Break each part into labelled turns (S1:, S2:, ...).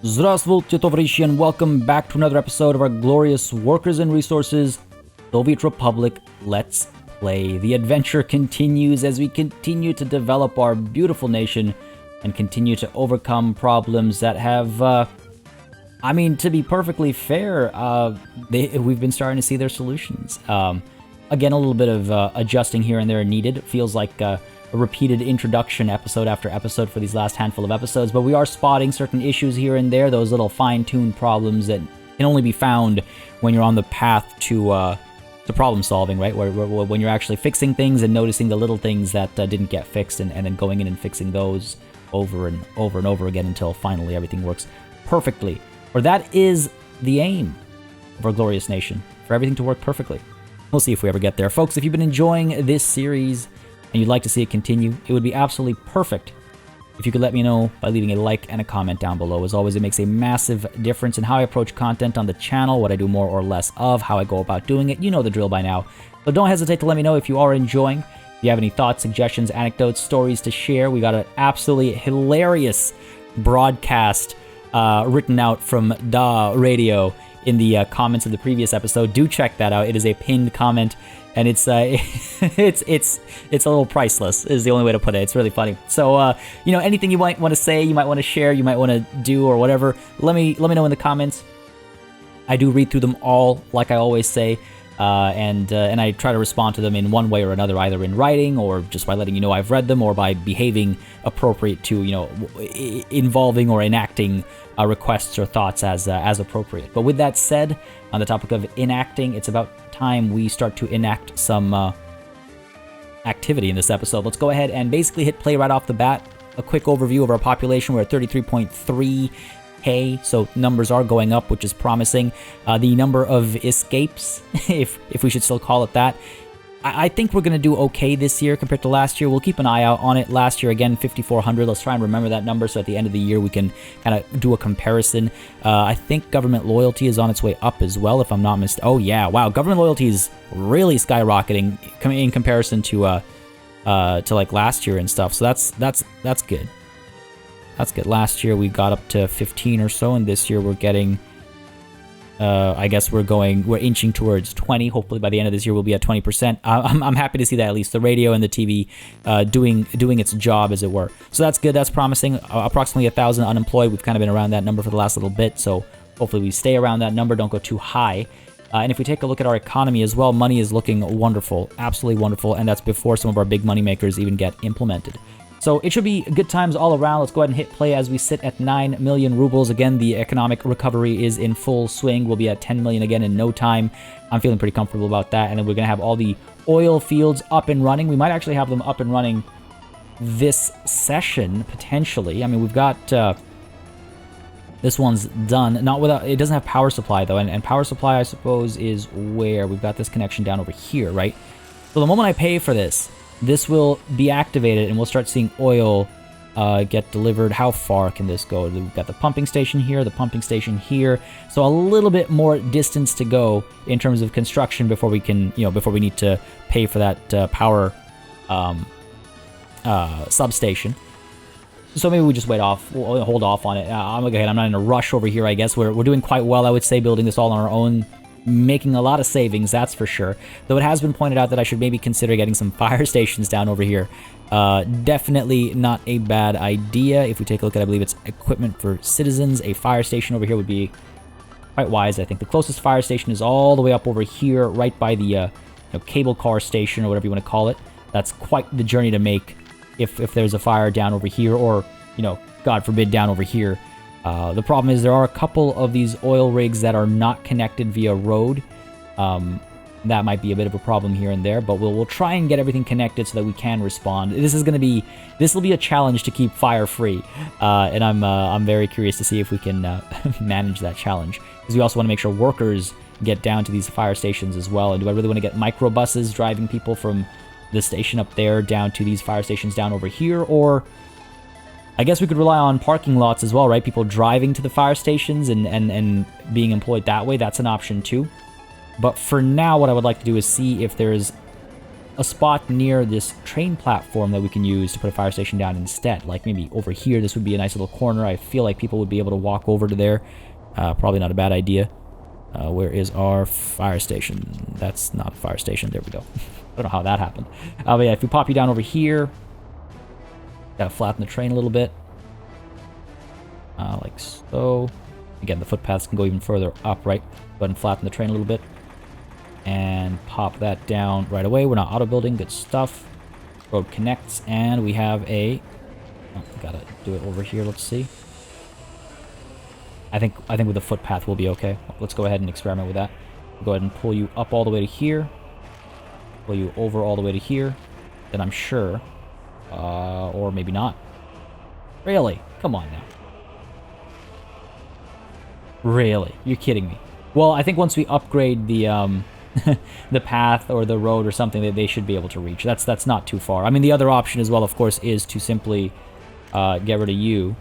S1: Здравствуйте, товарищи, and welcome back to another episode of our glorious Workers and Resources Soviet Republic Let's Play. The adventure continues as we continue to develop our beautiful nation and continue to overcome problems that have, to be perfectly fair, we've been starting to see their solutions. Again, a little bit of adjusting here and there needed. It feels like a repeated introduction episode after episode for these last handful of episodes, but we are spotting certain issues here and there, those little fine-tuned problems that can only be found when you're on the path to problem solving, right? Where when you're actually fixing things and noticing the little things that didn't get fixed and then going in and fixing those over and over again until finally everything works perfectly. Or that is the aim of our glorious nation, for everything to work perfectly. We'll see if we ever get there. Folks, if you've been enjoying this series and you'd like to see it continue, it would be absolutely perfect if you could let me know by leaving a like and a comment down below. As always, it makes a massive difference in how I approach content on the channel, what I do more or less of, how I go about doing it. You know the drill by now. So don't hesitate to let me know if you are enjoying. If you have any thoughts, suggestions, anecdotes, stories to share. We got an absolutely hilarious broadcast written out from Da Radio in the comments of the previous episode. Do check that out. It is a pinned comment, and it's it's a little priceless is the only way to put it. It's really funny. So anything you might want to say, you might want to share, you might want to do or whatever, let me know in the comments. I do read through them all, like I always say, and I try to respond to them in one way or another, either in writing or just by letting you know I've read them, or by behaving appropriate to involving or enacting requests or thoughts as appropriate. But with that said, on the topic of enacting, it's about time we start to enact some activity in this episode. Let's go ahead and basically hit play right off the bat. A quick overview of our population. We're at 33.3k, so numbers are going up, which is promising. The number of escapes, if we should still call it that, I think we're going to do okay this year compared to last year. We'll keep an eye out on it. Last year, again, 5,400. Let's try and remember that number so at the end of the year we can kind of do a comparison. I think government loyalty is on its way up as well, if I'm not mistaken. Oh, yeah. Wow. Government loyalty is really skyrocketing in comparison to like last year and stuff. So that's good. That's good. Last year we got up to 15 or so, and this year we're getting... I guess we're inching towards 20. Hopefully by the end of this year we'll be at 20%. I'm happy to see that at least the radio and the TV doing its job, as it were. So that's good. That's promising. Approximately 1,000 unemployed. We've kind of been around that number for the last little bit. So hopefully we stay around that number. Don't go too high. And if we take a look at our economy as well, money is looking wonderful. Absolutely wonderful. And that's before some of our big money makers even get implemented. So it should be good times all around. Let's go ahead and hit play as we sit at 9 million rubles. Again, the economic recovery is in full swing. We'll be at 10 million again in no time. I'm feeling pretty comfortable about that. And then we're going to have all the oil fields up and running. We might actually have them up and running this session, potentially. I mean, we've got... this one's done. It doesn't have power supply, though. And power supply, I suppose, is where we've got this connection down over here, right? So the moment I pay for this will be activated and we'll start seeing oil get delivered. How far can this go? We've got the pumping station here, the pumping station here. So a little bit more distance to go in terms of construction before we can, before we need to pay for that power substation. So maybe we just we'll hold off on it. I'm okay. I'm not in a rush over here, I guess. We're doing quite well, I would say, building this all on our own. Making a lot of savings, that's for sure. Though it has been pointed out that I should maybe consider getting some fire stations down over here. Definitely not a bad idea. If we take a look at, I believe it's equipment for citizens, a fire station over here would be quite wise. I think the closest fire station is all the way up over here, right by the cable car station or whatever you want to call it. That's quite the journey to make if there's a fire down over here, or God forbid, down over here. The problem is there are a couple of these oil rigs that are not connected via road. That might be a bit of a problem here and there, but we'll try and get everything connected so that we can respond. This will be a challenge to keep fire free, and I'm very curious to see if we can manage that challenge, because we also want to make sure workers get down to these fire stations as well. And do I really want to get microbuses driving people from the station up there down to these fire stations down over here, or I guess we could rely on parking lots as well, right? People driving to the fire stations and being employed that way. That's an option too. But for now, what I would like to do is see if there's a spot near this train platform that we can use to put a fire station down instead. Like maybe over here, this would be a nice little corner. I feel like people would be able to walk over to there. Probably not a bad idea. Where is our fire station? That's not a fire station. There we go. I don't know how that happened. But yeah, if we pop you down over here, gotta flatten the train a little bit. Like so. Again, the footpaths can go even further up, right? Go ahead and flatten the train a little bit. And pop that down right away. We're not auto building. Good stuff. Road connects, and we have a... Oh, gotta do it over here. Let's see. I think with the footpath we'll be okay. Let's go ahead and experiment with that. We'll go ahead and pull you up all the way to here. Pull you over all the way to here. Then I'm sure. Or maybe not. Really? Come on now. Really? You're kidding me. Well, I think once we upgrade the the path or the road or something, that they should be able to reach. That's not too far. I mean, the other option as well, of course, is to simply get rid of you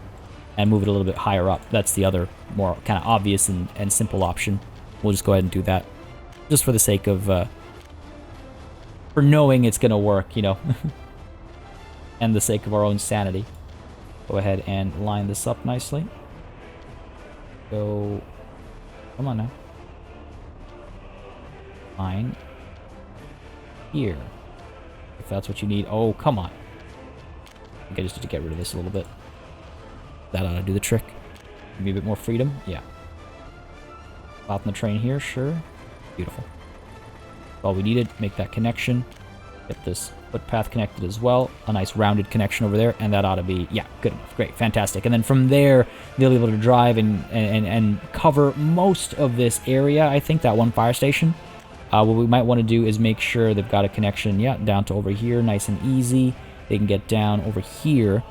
S1: and move it a little bit higher up. That's the other more kind of obvious and simple option. We'll just go ahead and do that. Just for the sake of... for knowing it's going to work, you know. And the sake of our own sanity. Go ahead and line this up nicely. Go... Come on now. Line. Here. If that's what you need. Oh, come on. I think I just need to get rid of this a little bit. That ought to do the trick. Give me a bit more freedom. Yeah. Out on the train here, sure. Beautiful. All we needed, make that connection. Get this footpath connected as well. A nice rounded connection over there, and that ought to be, yeah, good enough. Great, fantastic. And then from there, they'll be able to drive and cover most of this area. I think that one fire station. What we might want to do is make sure they've got a connection, yeah, down to over here, nice and easy. They can get down over here.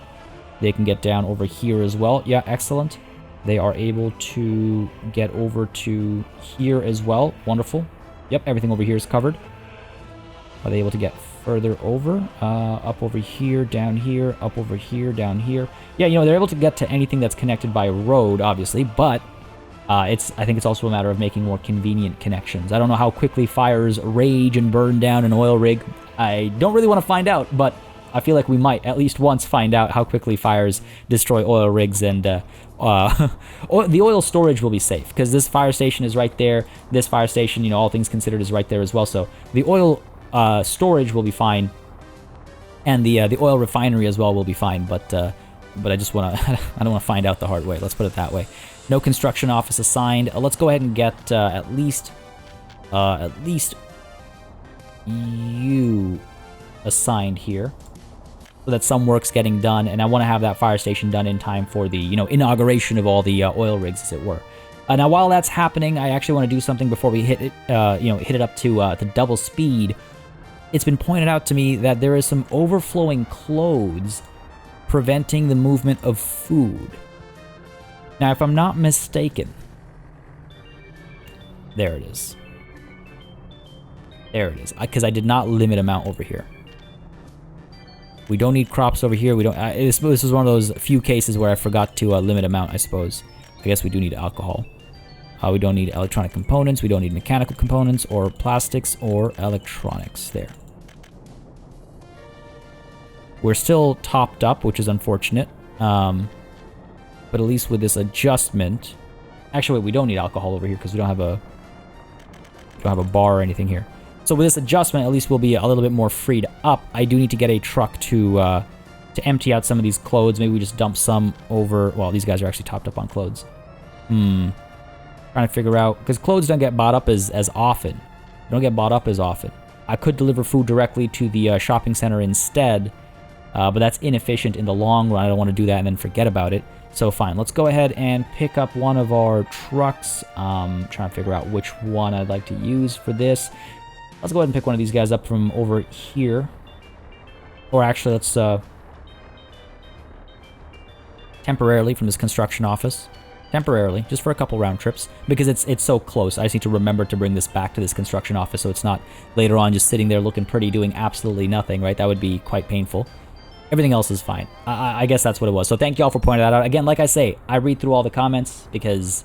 S1: They can get down over here as well. Yeah, excellent. They are able to get over to here as well. Wonderful. Yep, everything over here is covered. Are they able to get further over? Up over here, down here, up over here, down here. Yeah, you know, they're able to get to anything that's connected by a road, obviously, but I think it's also a matter of making more convenient connections. I don't know how quickly fires rage and burn down an oil rig. I don't really want to find out, but I feel like we might at least once find out how quickly fires destroy oil rigs, and the oil storage will be safe because this fire station is right there. This fire station, you know, all things considered, is right there as well. So the oil storage will be fine, and the oil refinery as well will be fine. But I just want to I don't want to find out the hard way. Let's put it that way. No construction office assigned. Let's go ahead and get at least you assigned here, so that some work's getting done, and I want to have that fire station done in time for the, you know, inauguration of all the oil rigs, as it were. Now, while that's happening, I actually want to do something before we hit it, hit it up to double speed. It's been pointed out to me that there is some overflowing clothes preventing the movement of food. Now, if I'm not mistaken, there it is. There it is, because I did not limit amount over here. We don't need crops over here. We don't. This was one of those few cases where I forgot to limit amount, I suppose. I guess we do need alcohol. We don't need electronic components. We don't need mechanical components or plastics or electronics. There. We're still topped up, which is unfortunate. But at least with this adjustment... Actually, wait, we don't need alcohol over here because we don't have a bar or anything here. So with this adjustment, at least we'll be a little bit more freed up. I do need to get a truck to empty out some of these clothes. Maybe we just dump some over... Well, these guys are actually topped up on clothes. Trying to figure out... Because clothes don't get bought up as often. They don't get bought up as often. I could deliver food directly to the shopping center instead, but that's inefficient in the long run. I don't want to do that and then forget about it. So fine, let's go ahead and pick up one of our trucks. Trying to figure out which one I'd like to use for this. Let's go ahead and pick one of these guys up from over here. Or actually, let's temporarily from this construction office. Temporarily, just for a couple round trips, because it's so close. I just need to remember to bring this back to this construction office so it's not later on just sitting there looking pretty, doing absolutely nothing, right? That would be quite painful. Everything else is fine. I guess that's what it was. So thank you all for pointing that out. Again, like I say, I read through all the comments because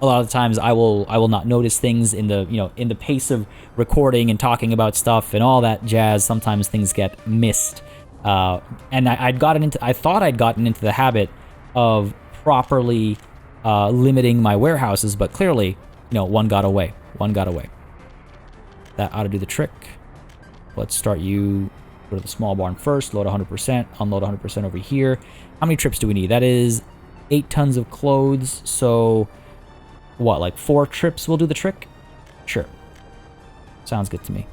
S1: a lot of the times I will not notice things in the, you know, in the pace of recording and talking about stuff and all that jazz. Sometimes things get missed. And I thought I'd gotten into the habit of properly limiting my warehouses, but clearly, you know, one got away. That ought to do the trick. Let's start you. Go to the small barn first. Load 100%. Unload 100% over here. How many trips do we need? That is 8 tons of clothes. So, what, like 4 trips will do the trick? Sure. Sounds good to me.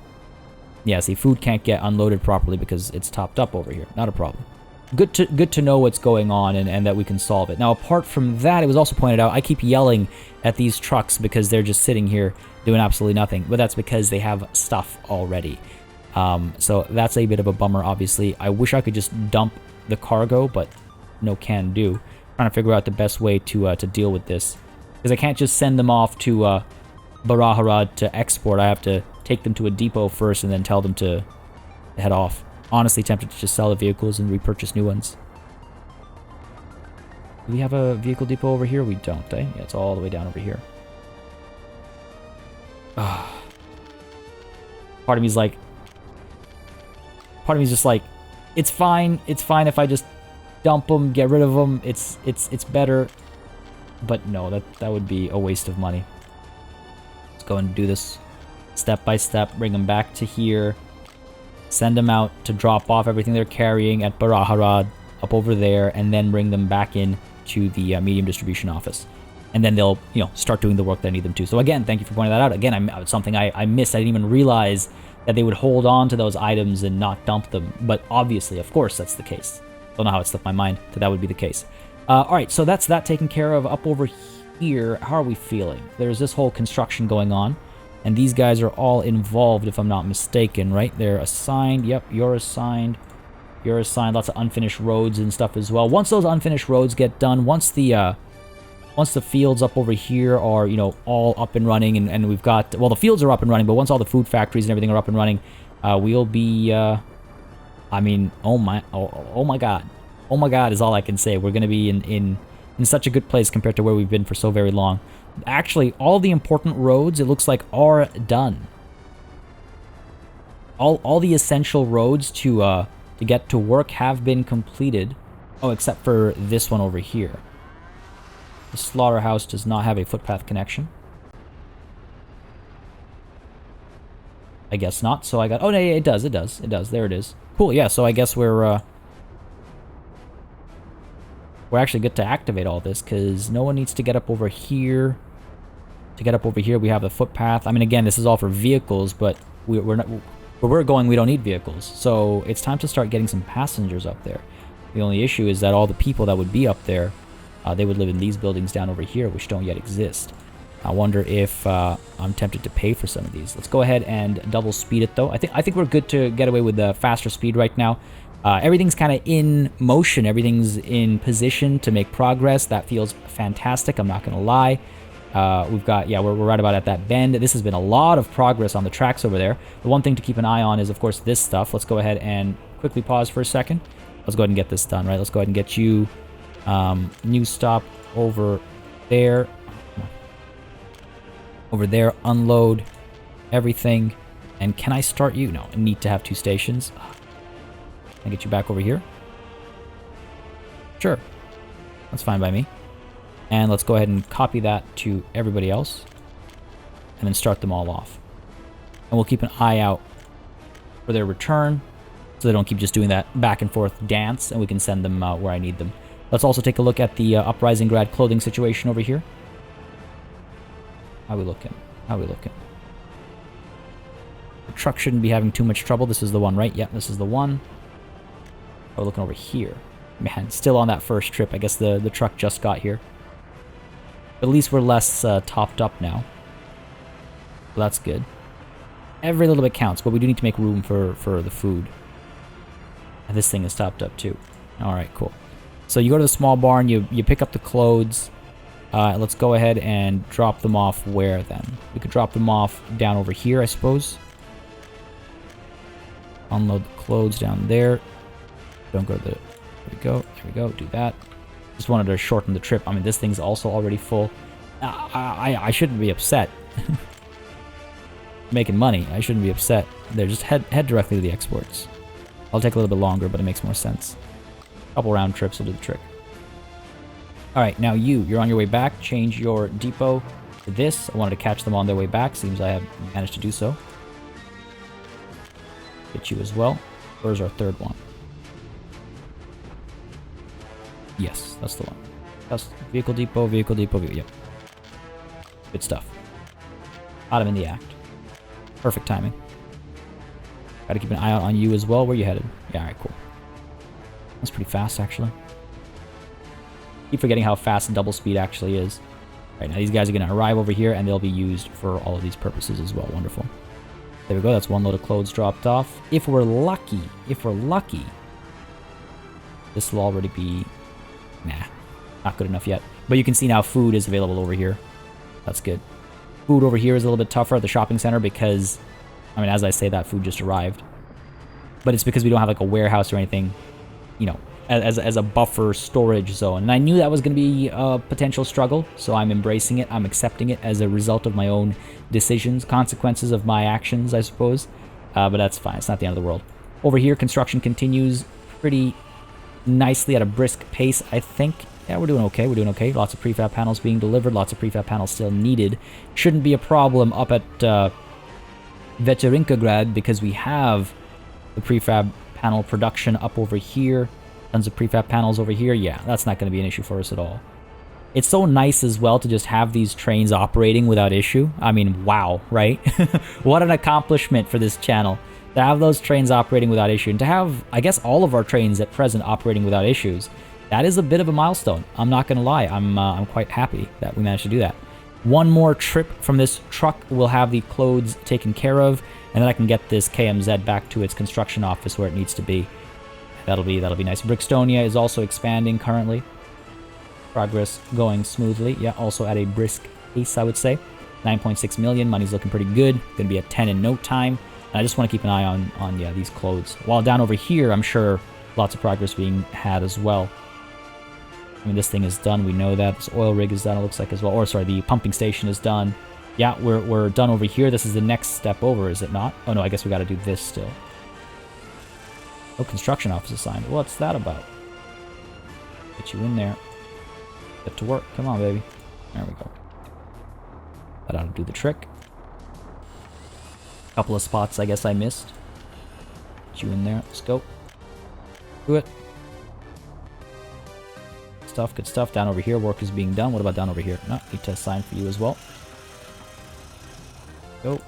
S1: Yeah, see, food can't get unloaded properly because it's topped up over here. Not a problem. Good to know what's going on and that we can solve it. Now, apart from that, it was also pointed out, I keep yelling at these trucks because they're just sitting here doing absolutely nothing. But that's because they have stuff already. So that's a bit of a bummer, obviously. I wish I could just dump the cargo, but no can do. Trying to figure out the best way to deal with this. Because I can't just send them off to Baraharad to export. I have to take them to a depot first and then tell them to head off. Honestly tempted to just sell the vehicles and repurchase new ones. Do we have a vehicle depot over here? We don't, eh? Yeah, it's all the way down over here. Part of me's just like, it's fine if I just dump them, get rid of them. It's better. But no, that would be a waste of money. Let's go and do this step by step. Bring them back to here. Send them out to drop off everything they're carrying at Baraharad up over there, and then bring them back in to the medium distribution office. And then they'll, you know, start doing the work that I need them to. So again, thank you for pointing that out. Again, it's something I missed. I didn't even realize that they would hold on to those items and not dump them. But obviously, of course, that's the case. Don't know how it slipped my mind that would be the case. All right, so that's that taken care of. Up over here, how are we feeling? There's this whole construction going on. And these guys are all involved, if I'm not mistaken, right? They're assigned. Yep, you're assigned. You're assigned. Lots of unfinished roads and stuff as well. Once those unfinished roads get done, once the fields up over here are, you know, all up and running, and we've got, well, the fields are up and running, but once all the food factories and everything are up and running, we'll be, I mean, oh my God. Oh my God is all I can say. We're going to be in such a good place compared to where we've been for so very long. Actually, all the important roads, it looks like, are done. All the essential roads to get to work have been completed. Oh, except for this one over here. The slaughterhouse does not have a footpath connection. I guess not. So I got... Oh, no, yeah, it does. There it is. Cool, yeah, so I guess we're actually good to activate all this, because no one needs to get up over here. To get up over here, we have the footpath. I mean, again, this is all for vehicles, but we're not... Where we're going, we don't need vehicles. So it's time to start getting some passengers up there. The only issue is that all the people that would be up there, they would live in these buildings down over here, which don't yet exist. I wonder if I'm tempted to pay for some of these. Let's go ahead and double speed it, though. I think we're good to get away with the faster speed right now. Everything's kind of in motion. Everything's in position to make progress. That feels fantastic. I'm not going to lie. We've got, yeah, we're right about at that bend. This has been a lot of progress on the tracks over there. The one thing to keep an eye on is, of course, this stuff. Let's go ahead and quickly pause for a second. Let's go ahead and get this done, right? Let's go ahead and get you new stop over there. Over there, unload everything. And can I start you? No, I need to have 2 stations. Can I get you back over here? Sure. That's fine by me. And let's go ahead and copy that to everybody else. And then start them all off. And we'll keep an eye out for their return, so they don't keep just doing that back and forth dance, and we can send them where I need them. Let's also take a look at the Uprising Grad clothing situation over here. How we looking? The truck shouldn't be having too much trouble. This is the one, right? Yep, this is the one. Oh, looking over here. Man, still on that first trip. I guess the truck just got here. At least we're less topped up now. So that's good. Every little bit counts, but we do need to make room for the food. And this thing is topped up too. Alright, cool. So you go to the small barn, you pick up the clothes. Let's go ahead and drop them off where then? We could drop them off down over here, I suppose. Unload the clothes down there. Don't go to the... There we go. Here we go. Do that. Just wanted to shorten the trip. I mean, this thing's also already full. I shouldn't be upset. Making money, I shouldn't be upset. They're just head directly to the exports. I'll take a little bit longer, but it makes more sense. A couple round trips will do the trick. Alright, now you're on your way back. Change your depot to this. I wanted to catch them on their way back. Seems I have managed to do so. Get you as well. Where's our third one? Yes, that's the one. That's vehicle depot, yep. Good stuff. Got him in the act. Perfect timing. Gotta keep an eye out on you as well. Where you headed? Yeah, alright, cool. That's pretty fast, actually. Keep forgetting how fast double speed actually is. Right, now these guys are going to arrive over here, and they'll be used for all of these purposes as well. Wonderful. There we go. That's one load of clothes dropped off. If we're lucky, this will already be... Nah, not good enough yet. But you can see now food is available over here. That's good. Food over here is a little bit tougher at the shopping center because, I mean, as I say that, food just arrived. But it's because we don't have like a warehouse or anything, you know, as a buffer storage zone. And I knew that was going to be a potential struggle, so I'm embracing it. I'm accepting it as a result of my own decisions, consequences of my actions, I suppose. But that's fine. It's not the end of the world. Over here, construction continues pretty nicely at a brisk pace, I think. Yeah, we're doing okay. We're doing okay. Lots of prefab panels being delivered. Lots of prefab panels still needed. Shouldn't be a problem up at Veterinkagrad because we have the prefab panel production up over here. Tons of prefab panels over here. Yeah, that's not going to be an issue for us at all. It's so nice as well to just have these trains operating without issue. I mean, wow, right? What an accomplishment for this channel. To have those trains operating without issue. And to have, I guess, all of our trains at present operating without issues. That is a bit of a milestone. I'm not going to lie. I'm quite happy that we managed to do that. One more trip from this truck will have the clothes taken care of. And then I can get this KMZ back to its construction office where it needs to be. That'll be nice. Brickstonia is also expanding currently. Progress going smoothly. Yeah, also at a brisk pace, I would say. 9.6 million. Money's looking pretty good. Going to be at 10 in no time. And I just want to keep an eye on these clothes. While down over here, I'm sure lots of progress being had as well. I mean, this thing is done. We know that. This oil rig is done, it looks like, as well. Or, sorry, the pumping station is done. Yeah, we're done over here. This is the next step over, is it not? Oh, no, I guess we got to do this still. Oh, construction office assigned. What's that about? Get you in there. Get to work. Come on, baby. There we go. That ought to do the trick. Couple of spots I guess I missed. Get you in there. Let's go. Do it. Stuff, good stuff. Down over here, work is being done. What about down over here? No, need to assign for you as well. Go.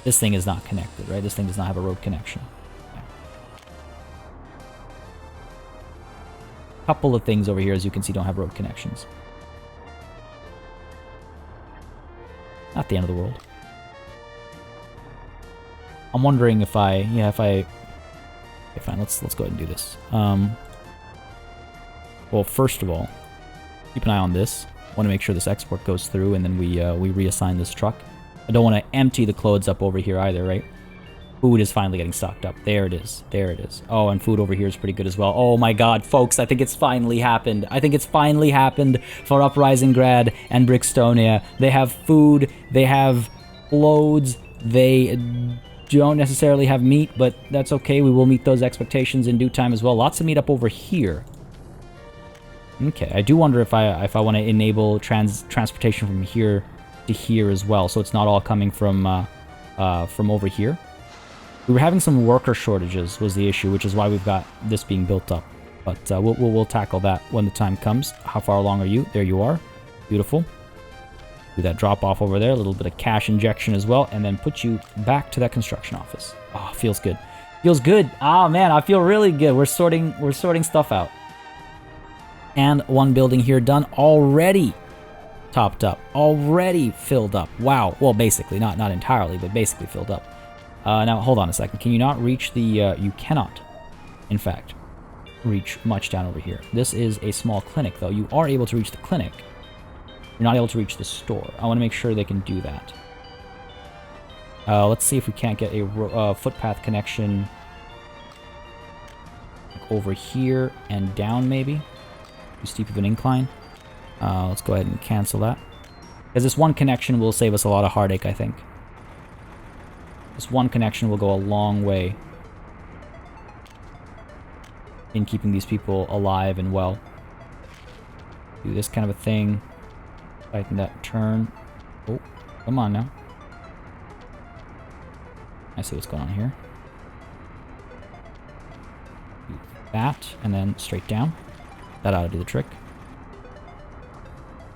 S1: This thing is not connected, right? This thing does not have a road connection. Couple of things over here, as you can see, don't have road connections. Not the end of the world. I'm wondering if okay, fine, let's go ahead and do this. Well, first of all, keep an eye on this. I want to make sure this export goes through, and then we reassign this truck. I don't want to empty the clothes up over here either, right? Food is finally getting stocked up. There it is. There it is. Oh, and food over here is pretty good as well. Oh my god, folks, I think it's finally happened. I think it's finally happened for Uprising Grad and Brickstonia. They have food, they have clothes, they don't necessarily have meat, but that's okay. We will meet those expectations in due time as well. Lots of meat up over here. Okay, I do wonder if I want to enable transportation from here to here as well, so it's not all coming from over here. We were having some worker shortages was the issue, which is why we've got this being built up. But we'll tackle that when the time comes. How far along are you? There you are. Beautiful. Do that drop off over there. A little bit of cash injection as well, and then put you back to that construction office. Oh, feels good. Feels good. Ah, man, I feel really good. We're sorting stuff out. And one building here done already. Topped up. Already filled up. Wow. Well, basically, not entirely, but basically filled up. Now, hold on a second. Can you not reach the... you cannot, in fact, reach much down over here. This is a small clinic, though. You are able to reach the clinic. You're not able to reach the store. I want to make sure they can do that. Let's see if we can't get a footpath connection over here and down, maybe. Too steep of an incline. Let's go ahead and cancel that. Because this one connection will save us a lot of heartache, I think. This one connection will go a long way in keeping these people alive and well. Do this kind of a thing. Tighten that turn. Oh, come on now. I see what's going on here. Do that, and then straight down. That ought to do the trick.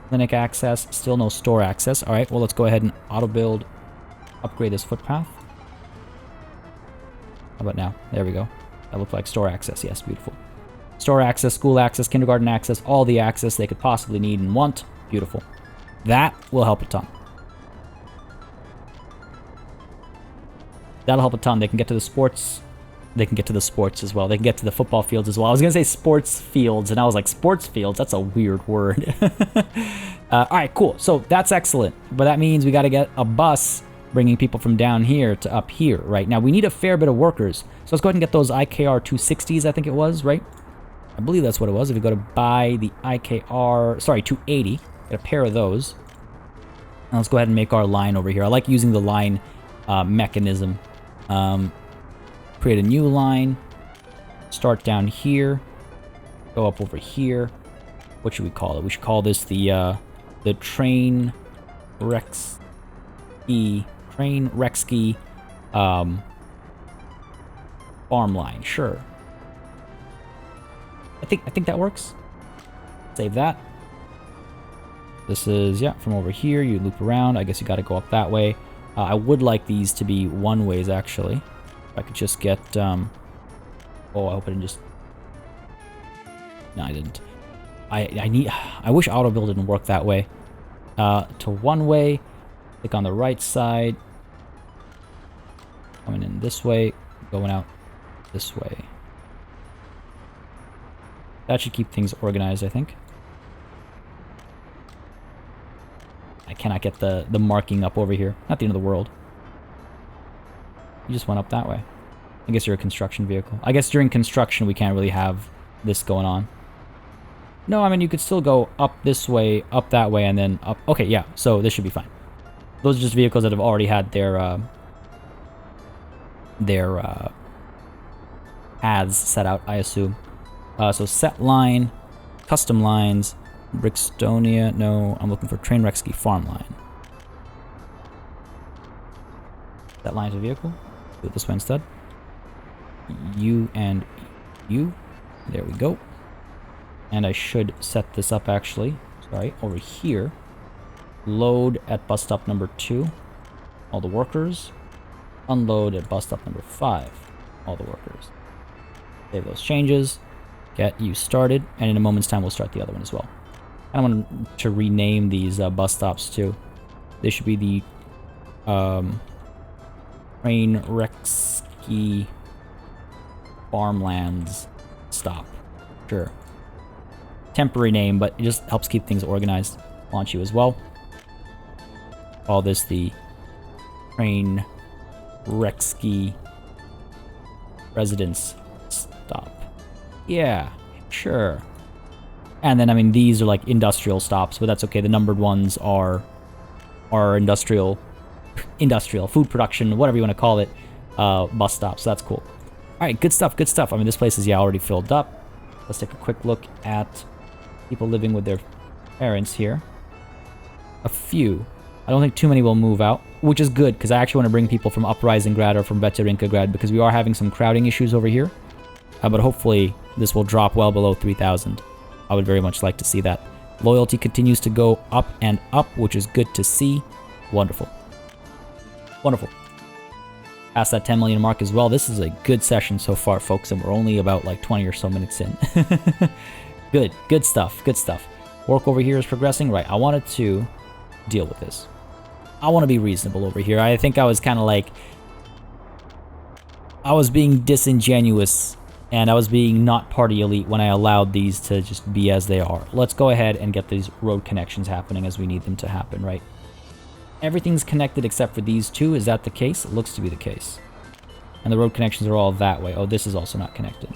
S1: Clinic access, still no store access. Alright, well let's go ahead and auto-build, upgrade this footpath. How about now? There we go. That looked like store access. Yes, beautiful. Store access, school access, kindergarten access, all the access they could possibly need and want. Beautiful. That will help a ton. That'll help a ton. They can get to the sports. They can get to the sports as well. They can get to the football fields as well. I was going to say sports fields, and I was like, sports fields? That's a weird word. Alright, cool. So that's excellent. But that means we got to get a bus bringing people from down here to up here, right? Now, we need a fair bit of workers. So let's go ahead and get those IKR 260s, I think it was, right? I believe that's what it was. If you go to buy the IKR... Sorry, 280. Get a pair of those. Now let's go ahead and make our line over here. I like using the line mechanism. Create a new line. Start down here. Go up over here. What should we call it? We should call this the train Rexky farm line. Sure. I think that works. Save that. This is, yeah, from over here. You loop around. I guess you got to go up that way. I would like these to be one-ways, actually. If I could just get... Oh, I hope I didn't just... No, I didn't. I wish auto-build didn't work that way. To one-way. Click on the right side. Coming in this way. Going out this way. That should keep things organized, I think. I cannot get the marking up over here. Not the end of the world. You just went up that way. I guess you're a construction vehicle. I guess during construction we can't really have this going on. No, I mean you could still go up this way, up that way, and then up. Okay, yeah, so this should be fine. Those are just vehicles that have already had their paths set out, I assume. So set line, custom lines, Brixtonia, no, I'm looking for Train Rexky farm line. That line to vehicle. Do it this way instead. U and U. There we go. And I should set this up actually. Sorry, over here. Load at bus stop number 2. All the workers. Unload at bus stop number 5. All the workers. Save those changes. Get you started. And in a moment's time we'll start the other one as well. I want to rename these bus stops too. They should be the Train Rexky Farmlands stop. Sure. Temporary name, but it just helps keep things organized. Launch you as well. Call this the Train Rexky Residence stop. Yeah, sure. And then, I mean, these are like industrial stops, but that's okay. The numbered ones are industrial food production, whatever you want to call it, bus stops. So that's cool. All right, good stuff, good stuff. I mean, this place is, yeah, already filled up. Let's take a quick look at people living with their parents here. A few. I don't think too many will move out, which is good, because I actually want to bring people from Uprising Grad or from Veterinka Grad, because we are having some crowding issues over here. But hopefully this will drop well below 3,000. I would very much like to see that. Loyalty continues to go up and up, which is good to see. Wonderful. Wonderful. Past that 10 million mark as well. This is a good session so far, folks, and we're only about like 20 or so minutes in. Good stuff, good stuff. Work over here is progressing. Right, I wanted to deal with this. I want to be reasonable over here. I think I was kind of like... I was being disingenuous, and I was being not party elite when I allowed these to just be as they are. Let's go ahead and get these road connections happening as we need them to happen, right? Everything's connected except for these two. Is that the case? It looks to be the case. And the road connections are all that way. Oh, this is also not connected.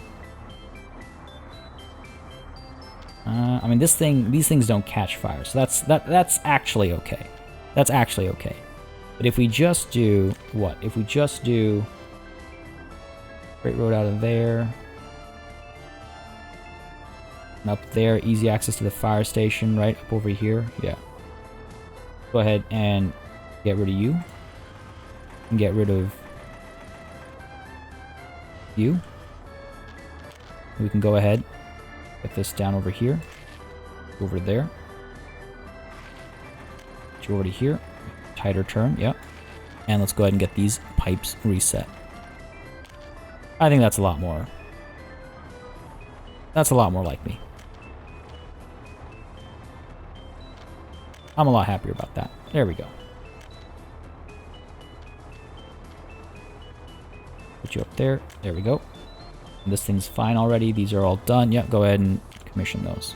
S1: I mean, these things don't catch fire, so that's actually okay. That's actually okay. But if we just do what? If we just do Great Road out of there, and up there, easy access to the fire station, right up over here. Yeah. Go ahead and get rid of you, and get rid of you. We can go ahead, get this down over here, over there. Get you over to here. Tighter turn, yep. And let's go ahead and get these pipes reset. I think that's a lot more. That's a lot more like me. I'm a lot happier about that. There we go. Put you up there. There we go. And this thing's fine already. These are all done. Yep, go ahead and commission those.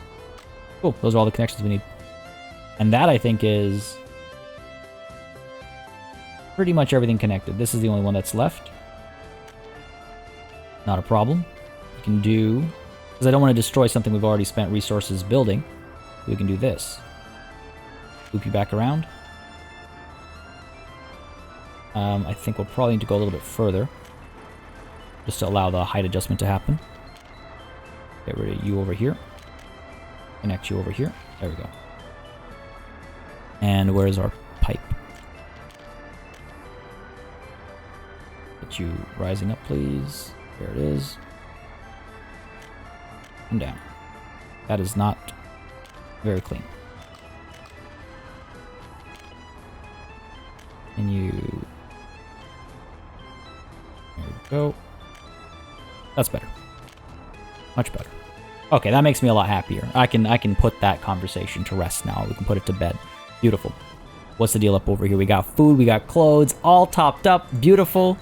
S1: Cool. Those are all the connections we need. And that, I think, is pretty much everything connected. This is the only one that's left. Not a problem. We can do, because I don't want to destroy something we've already spent resources building, we can do this. Loop you back around. I think we'll probably need to go a little bit further, just to allow the height adjustment to happen. Get rid of you over here. Connect you over here. There we go. And where's our pipe? Get you rising up, please. There it is. And down. That is not very clean. And you... There we go. That's better. Much better. Okay, that makes me a lot happier. I can put that conversation to rest now. We can put it to bed. Beautiful. What's the deal up over here? We got food, we got clothes, all topped up. Beautiful.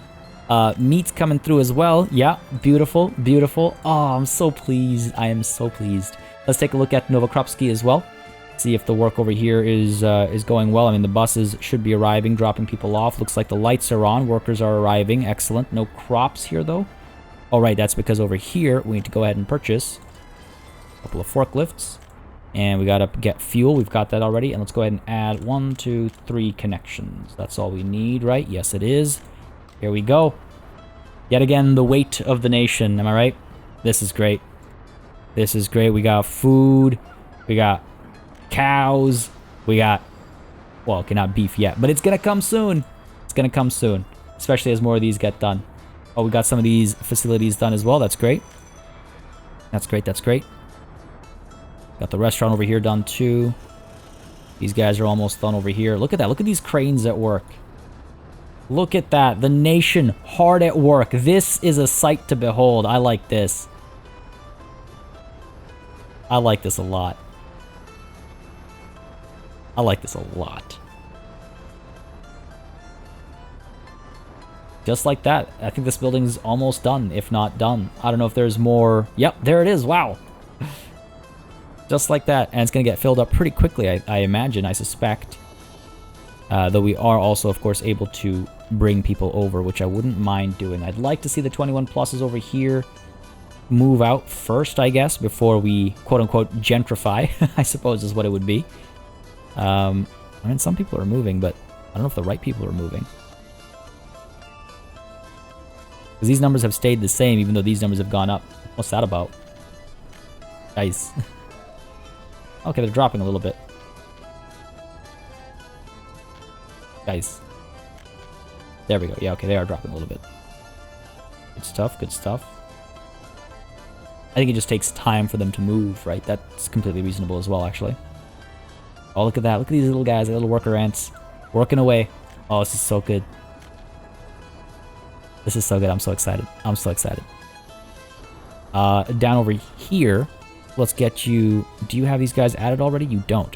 S1: Meat's coming through as well. Yeah, beautiful, beautiful. Oh, I'm so pleased. I am so pleased. Let's take a look at Novokropsky as well. See if the work over here is going well. I mean, the buses should be arriving, dropping people off. Looks like the lights are on. Workers are arriving. Excellent. No crops here, though. All right, that's because over here, we need to go ahead and purchase a couple of forklifts. And we got to get fuel. We've got that already. And let's go ahead and add 1, 2, 3 connections. That's all we need, right? Yes, it is. Here we go. Yet again, the weight of the nation. Am I right? This is great. This is great. We got food. We got cows. We got... Well, okay, not beef yet. But it's going to come soon. It's going to come soon. Especially as more of these get done. Oh, we got some of these facilities done as well. That's great. That's great. That's great. Got the restaurant over here done too. These guys are almost done over here. Look at that. Look at these cranes at work. Look at that. The nation hard at work. This is a sight to behold. I like this. I like this a lot. I like this a lot. Just like that. I think this building's almost done, if not done. I don't know if there's more. Yep, there it is. Wow. Just like that. And it's going to get filled up pretty quickly, I imagine, I suspect. Though we are also, of course, able to bring people over, which I wouldn't mind doing. I'd like to see the 21 pluses over here move out first, I guess, before we, quote-unquote, gentrify, I suppose is what it would be. I mean, some people are moving, but I don't know if the right people are moving. Because these numbers have stayed the same, even though these numbers have gone up. What's that about? Nice. Okay, they're dropping a little bit. Guys. There we go. Yeah, okay, they are dropping a little bit. Good stuff, good stuff. I think it just takes time for them to move, right? That's completely reasonable as well, actually. Oh, look at that. Look at these little guys, little worker ants. Working away. Oh, this is so good. This is so good. I'm so excited. I'm so excited. Down over here, let's get you... Do you have these guys added already? You don't.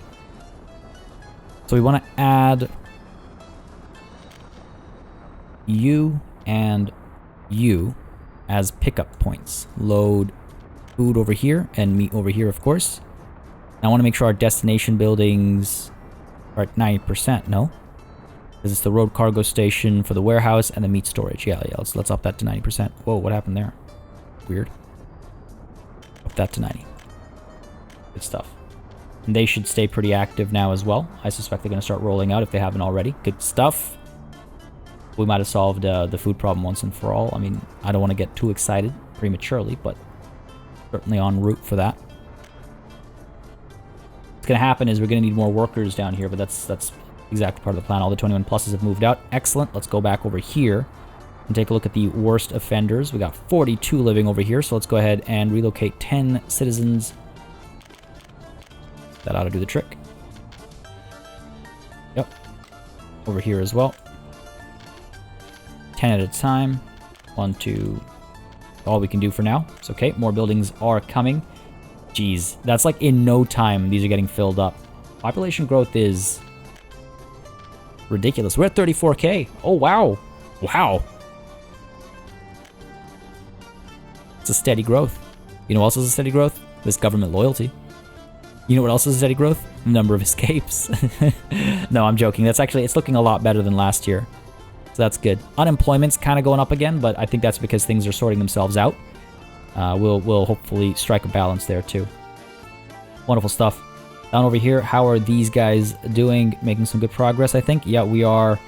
S1: So we want to add you and you as pickup points. Load food over here and meat over here, of course. I want to make sure our destination buildings are at 90%, no? Because it's the road cargo station for the warehouse and the meat storage. Yeah, let's up that to 90%. Whoa, what happened there? Weird. Up that to 90. Good stuff. And they should stay pretty active now as well. I suspect they're going to start rolling out if they haven't already. Good stuff. We might have solved the food problem once and for all. I mean, I don't want to get too excited prematurely, but certainly en route for that. What's going to happen is we're going to need more workers down here, but that's exactly part of the plan. All the 21 pluses have moved out. Excellent. Let's go back over here and take a look at the worst offenders. We got 42 living over here, so let's go ahead and relocate 10 citizens. That ought to do the trick. Yep. Over here as well. 10 at a time. 1, 2. All we can do for now. It's okay. More buildings are coming. Jeez. That's like in no time these are getting filled up. Population growth is ridiculous. We're at 34K. Oh, wow. Wow. It's a steady growth. You know what else is a steady growth? This government loyalty. You know what else is a steady growth? Number of escapes. No, I'm joking. It's looking a lot better than last year. So that's good. Unemployment's kind of going up again, but I think that's because things are sorting themselves out. We'll hopefully strike a balance there too. Wonderful stuff. Down over here, how are these guys doing? Making some good progress, I think. Yeah, we are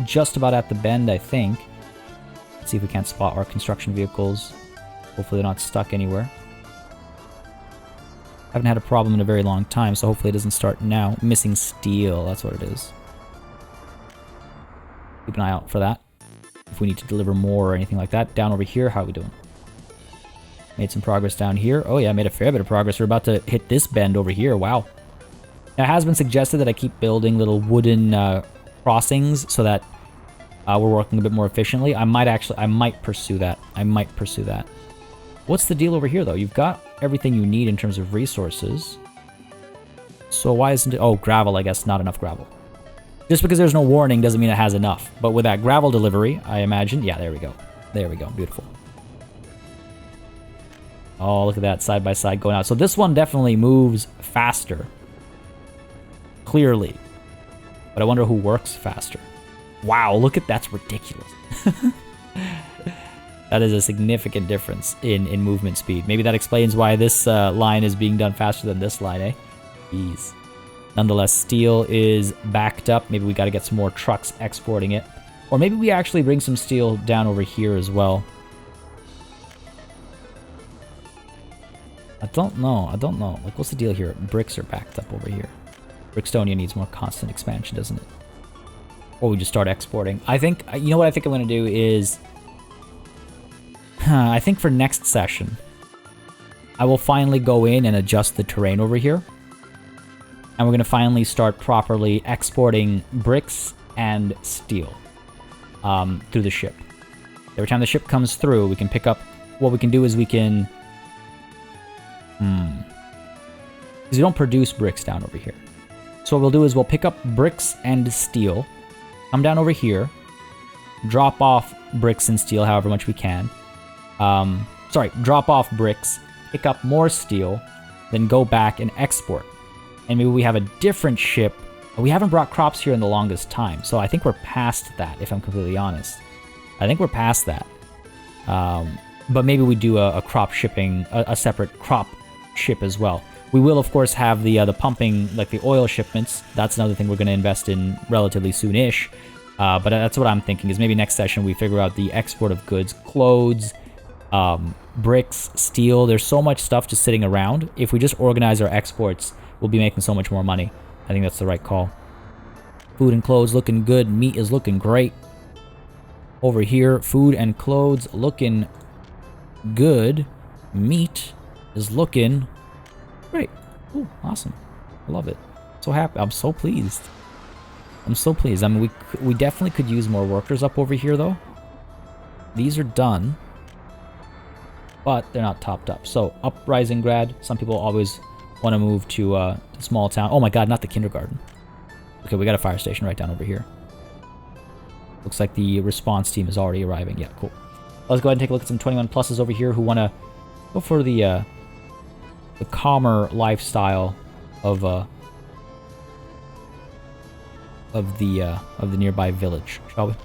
S1: just about at the bend, I think. Let's see if we can't spot our construction vehicles. Hopefully they're not stuck anywhere. Haven't had a problem in a very long time, so hopefully it doesn't start now. Missing steel, that's what it is. Keep an eye out for that. If we need to deliver more or anything like that. Down over here, how are we doing? Made some progress down here. Oh yeah, made a fair bit of progress. We're about to hit this bend over here. Wow. Now, it has been suggested that I keep building little wooden crossings so that we're working a bit more efficiently. I might pursue that. What's the deal over here, though? You've got everything you need in terms of resources. So why isn't it... Oh, gravel, I guess. Not enough gravel. Just because there's no warning doesn't mean it has enough. But with that gravel delivery, I imagine... Yeah, there we go. There we go. Beautiful. Oh, look at that. Side by side going out. So this one definitely moves faster. Clearly. But I wonder who works faster. Wow, look at... That's ridiculous. That is a significant difference in movement speed. Maybe that explains why this line is being done faster than this line, eh? Jeez. Nonetheless, steel is backed up. Maybe we got to get some more trucks exporting it. Or maybe we actually bring some steel down over here as well. I don't know. Like, what's the deal here? Bricks are backed up over here. Brickstonia needs more constant expansion, doesn't it? Or we just start exporting. I think... You know what I think I'm going to do is... I think for next session, I will finally go in and adjust the terrain over here. And we're going to finally start properly exporting bricks and steel through the ship. Every time the ship comes through, we can pick up... What we can do is we can... Because we don't produce bricks down over here. So what we'll do is we'll pick up bricks and steel, come down over here, drop off bricks and steel however much we can. Drop off bricks, pick up more steel, then go back and export. And maybe we have a different ship. We haven't brought crops here in the longest time, so I think we're past that, if I'm completely honest. I think we're past that. But maybe we do a crop shipping, a separate crop ship as well. We will, of course, have the pumping, like the oil shipments. That's another thing we're going to invest in relatively soon-ish. But that's what I'm thinking, is maybe next session we figure out the export of goods, clothes, bricks, steel. There's so much stuff just sitting around. If we just organize our exports, we'll be making so much more money. I think that's the right call. Food and clothes looking good. Meat is looking great. Over here, food and clothes looking good. Meat is looking great. Ooh, awesome. I love it. So happy. I'm so pleased. I'm so pleased. I mean, we definitely could use more workers up over here, though. These are done, but they're not topped up. So, Uprising grad. Some people always want to move to a small town. Oh my god, not the kindergarten. Okay, we got a fire station right down over here. Looks like the response team is already arriving. Yeah, cool. Let's go ahead and take a look at some 21 pluses over here who want to go for the calmer lifestyle of the nearby village, shall we? Go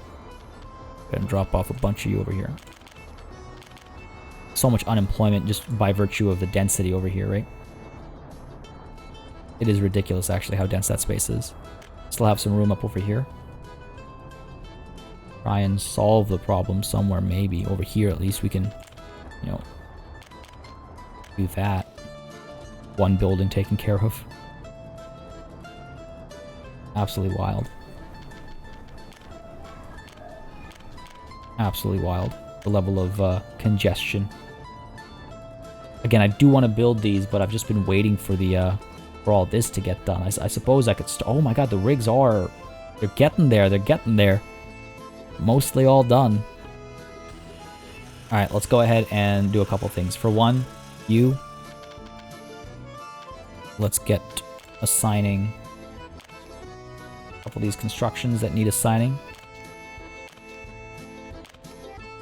S1: ahead and drop off a bunch of you over here. So much unemployment just by virtue of the density over here, right? It is ridiculous, actually, how dense that space is. Still have some room up over here. Try and solve the problem somewhere, maybe. Over here, at least, we can, you know, do that. One building taken care of. Absolutely wild. Absolutely wild. The level of congestion. Again, I do want to build these, but I've just been waiting for the for all this to get done. I suppose I could oh my god, the rigs are... They're getting there, they're getting there. Mostly all done. Alright, let's go ahead and do a couple things. For one, let's get assigning a couple of these constructions that need assigning.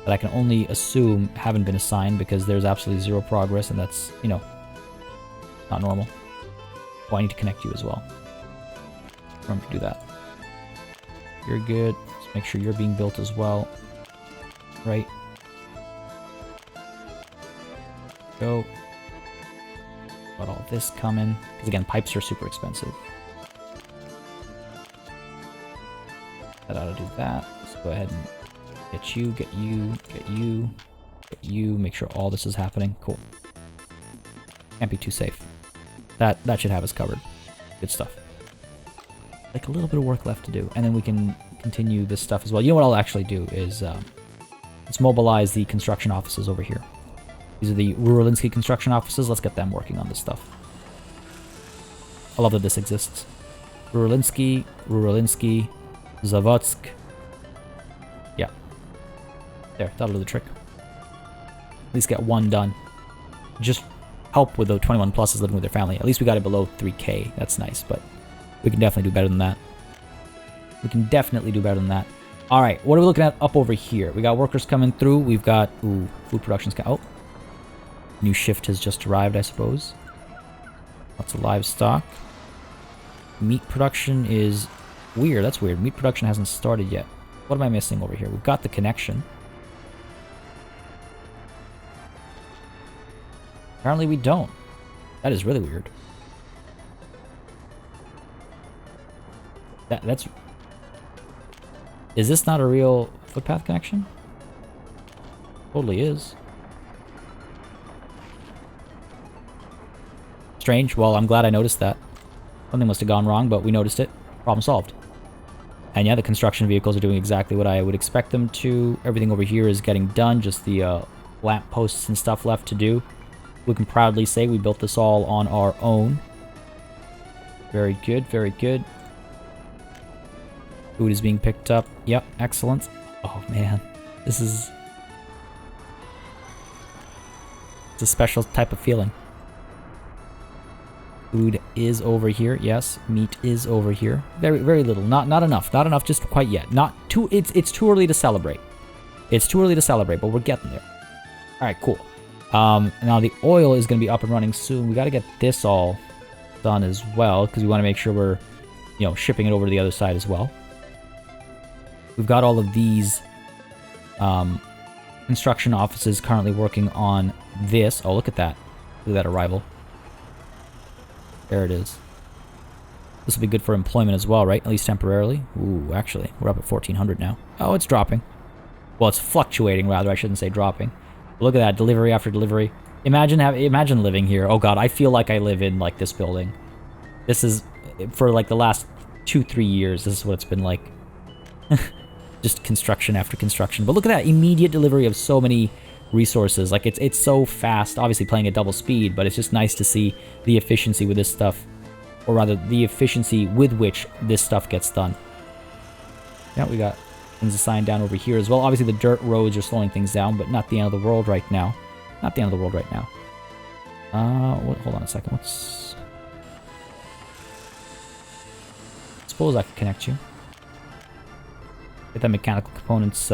S1: That I can only assume haven't been assigned because there's absolutely zero progress, and that's, you know, not normal. Oh, I need to connect you as well. Remember to do that. You're good. Let's make sure you're being built as well. Right. Go. Got all this coming. Because again, pipes are super expensive. That ought to do that. Let's go ahead and get you, get you, get you, get you. Make sure all this is happening. Cool. Can't be too safe. That should have us covered. Good stuff. Like a little bit of work left to do, and then we can continue this stuff as well. You know what I'll actually do is let's mobilize the construction offices over here. These are the Ruralinsky construction offices. Let's get them working on this stuff. I love that this exists. Ruralinsky, Zavodsk. Yeah. There, that'll do the trick. At least get one done. Just help with the 21 pluses living with their family. At least we got it below 3K. That's nice, but we can definitely do better than that. We can definitely do better than that. All right, what are we looking at up over here? We got workers coming through. We've got, ooh, food production's oh. New shift has just arrived, I suppose. Lots of livestock. Meat production is weird. That's weird. Meat production hasn't started yet. What am I missing over here? We've got the connection. Apparently we don't. That is really weird. That's... Is this not a real footpath connection? Totally is. Strange. Well, I'm glad I noticed that. Something must have gone wrong, but we noticed it. Problem solved. And yeah, the construction vehicles are doing exactly what I would expect them to. Everything over here is getting done. Just the lamp posts and stuff left to do. We can proudly say we built this all on our own. Very good, very good. Food is being picked up. Yep, excellent. Oh man, this is... It's a special type of feeling. Food is over here. Yes, meat is over here. Very, very little. Not enough. Not enough just quite yet. Not too... It's too early to celebrate. It's too early to celebrate, but we're getting there. All right, cool. Now the oil is going to be up and running soon. We got to get this all done as well because we want to make sure we're, you know, shipping it over to the other side as well. We've got all of these construction offices currently working on this. Oh, look at that. Look at that arrival. There it is. This will be good for employment as well, right? At least temporarily. Ooh, actually, we're up at 1,400 now. Oh, it's dropping. Well, it's fluctuating, rather. I shouldn't say dropping. But look at that, delivery after delivery. Imagine living here. Oh god, I feel like I live in, like, this building. This is, for, like, the last 2-3 years, this is what it's been like. Just construction after construction. But look at that, immediate delivery of so many resources. Like, it's so fast, obviously playing at double speed, but it's just nice to see the efficiency with this stuff. Or rather, the efficiency with which this stuff gets done. Yeah, we got things assigned down over here as well. Obviously, the dirt roads are slowing things down, but not the end of the world right now. Not the end of the world right now. Hold on a second. Suppose I could connect you. Get that mechanical components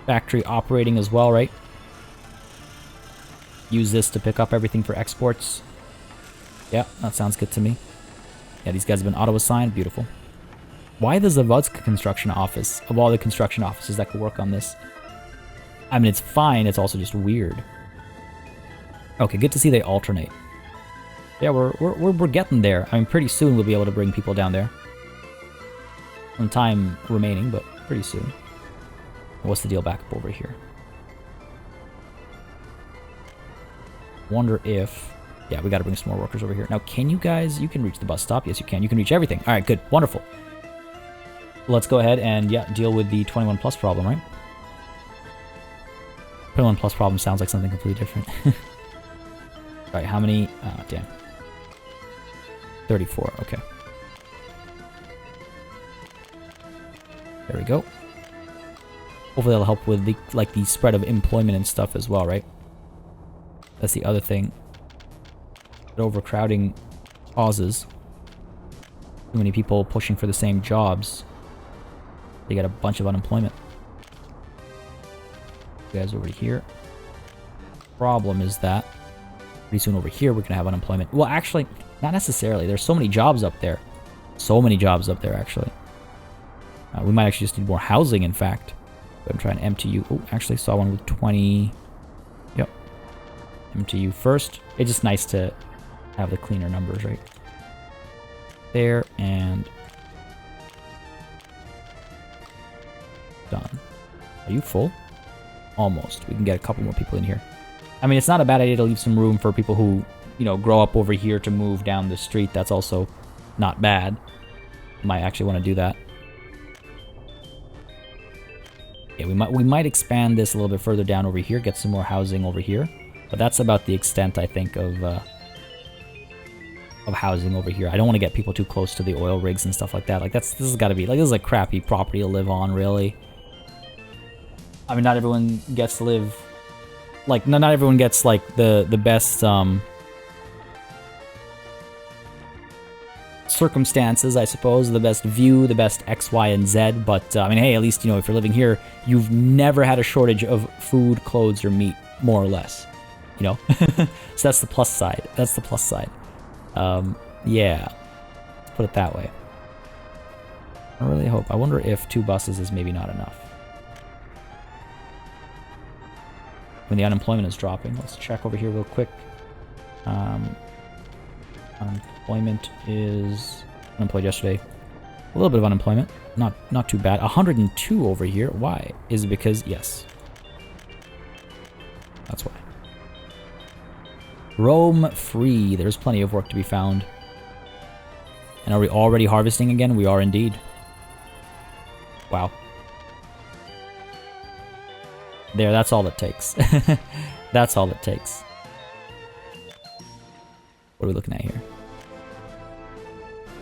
S1: factory operating as well, right? Use this to pick up everything for exports. Yeah, that sounds good to me. Yeah, these guys have been auto-assigned. Beautiful. Why the Zavodsk construction office, of all the construction offices that could work on this? I mean, it's fine. It's also just weird. Okay, good to see they alternate. Yeah, we're getting there. I mean, pretty soon we'll be able to bring people down there. Some time remaining, but pretty soon. What's the deal back up over here? Wonder if... Yeah, we gotta bring some more workers over here. Now, can you guys... You can reach the bus stop. Yes, you can. You can reach everything. All right, good. Wonderful. Let's go ahead and, yeah, deal with the 21 plus problem, right? 21 plus problem sounds like something completely different. All right, how many... Oh, damn. 34, okay. There we go. Hopefully that'll help with the, like, the spread of employment and stuff as well, right? That's the other thing. That overcrowding causes too many people pushing for the same jobs. They get a bunch of unemployment. You guys over here. Problem is that pretty soon over here we're gonna have unemployment. Well, actually, not necessarily. There's so many jobs up there. So many jobs up there, actually. We might actually just need more housing, in fact. I'm trying to empty you. Oh, actually saw one with 20. Yep. Empty you first. It's just nice to have the cleaner numbers, right? There, and... done. Are you full? Almost. We can get a couple more people in here. I mean, it's not a bad idea to leave some room for people who, you know, grow up over here to move down the street. That's also not bad. Might actually want to do that. Yeah, we might expand this a little bit further down over here, get some more housing over here. But that's about the extent, I think, of housing over here. I don't want to get people too close to the oil rigs and stuff like that. Like, this has got to be, like, this is a crappy property to live on, really. I mean, not everyone gets to live, like, not everyone gets, like, the best, circumstances, I suppose, the best view, the best X, Y, and Z, but, I mean, hey, at least, you know, if you're living here, you've never had a shortage of food, clothes, or meat, more or less, you know? So that's the plus side. That's the plus side. Yeah, let's put it that way. I really hope. I wonder if 2 buses is maybe not enough. When the unemployment is dropping, let's check over here real quick. Unemployment is unemployed yesterday. A little bit of unemployment, not too bad. 102 over here. Why? Is it because yes? That's why. Roam free. There's plenty of work to be found. And are we already harvesting again? We are indeed. Wow. There, that's all it takes. That's all it takes. What are we looking at here?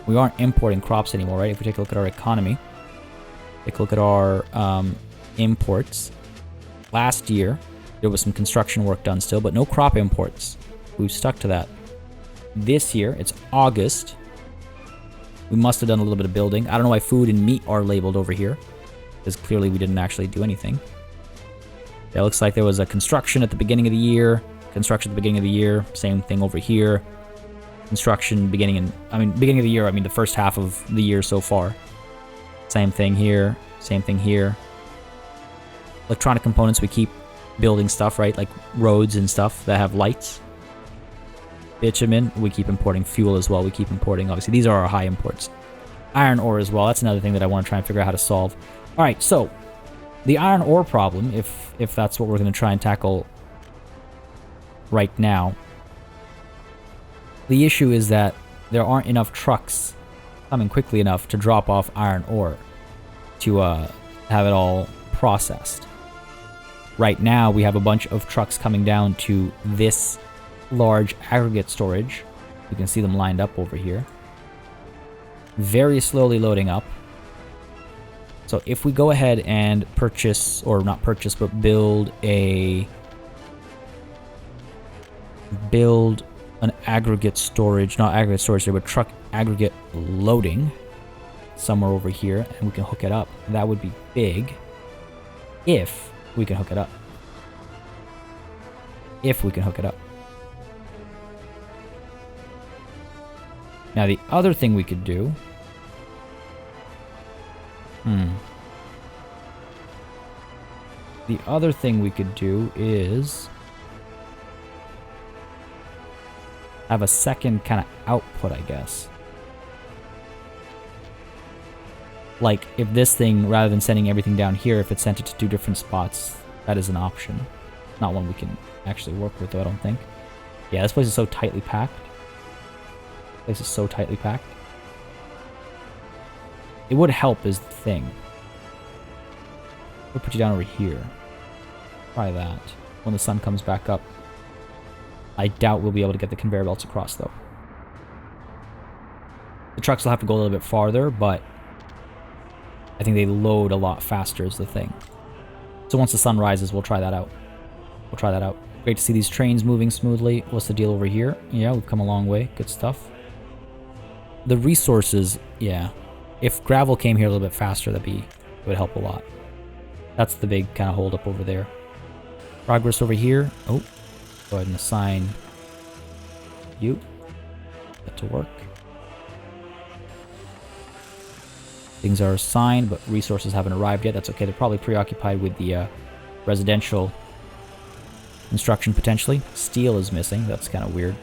S1: We aren't importing crops anymore, right? If we take a look at our economy, take a look at our imports. Last year, there was some construction work done still, but no crop imports. We've stuck to that. This year, it's August. We must have done a little bit of building. I don't know why food and meat are labeled over here, because clearly we didn't actually do anything. It looks like there was a construction at the beginning of the year. Construction at the beginning of the year. Same thing over here. Construction beginning of the year, I mean the first half of the year so far. Same thing here. Same thing here. Electronic components, we keep building stuff, right? Like roads and stuff that have lights. Bitumen, we keep importing. Fuel as well, we keep importing. Obviously, these are our high imports. Iron ore as well. That's another thing that I want to try and figure out how to solve. All right, so the iron ore problem, if that's what we're going to try and tackle right now, the issue is that there aren't enough trucks coming quickly enough to drop off iron ore to have it all processed. Right now, we have a bunch of trucks coming down to this large aggregate storage. You can see them lined up over here. Very slowly loading up. So if we go ahead and purchase, or not purchase, but build an aggregate storage, not aggregate storage, but truck aggregate loading somewhere over here, and we can hook it up. That would be big if we can hook it up. If we can hook it up. Now the other thing we could do... The other thing we could do is... have a second kind of output, I guess. Like, if this thing, rather than sending everything down here, if it sent it to 2 different spots, that is an option. Not one we can actually work with, though, I don't think. Yeah, this place is so tightly packed. This place is so tightly packed. It would help is the thing. We'll put you down over here. Try that. When the sun comes back up. I doubt we'll be able to get the conveyor belts across, though. The trucks will have to go a little bit farther, but I think they load a lot faster is the thing. So once the sun rises, we'll try that out. We'll try that out. Great to see these trains moving smoothly. What's the deal over here? Yeah, we've come a long way. Good stuff. The resources, yeah. If gravel came here a little bit faster, it would help a lot. That's the big kind of hold up over there. Progress over here. Oh, go ahead and assign you. Get to work. Things are assigned, but resources haven't arrived yet. That's okay. They're probably preoccupied with the residential construction, potentially. Steel is missing. That's kind of weird.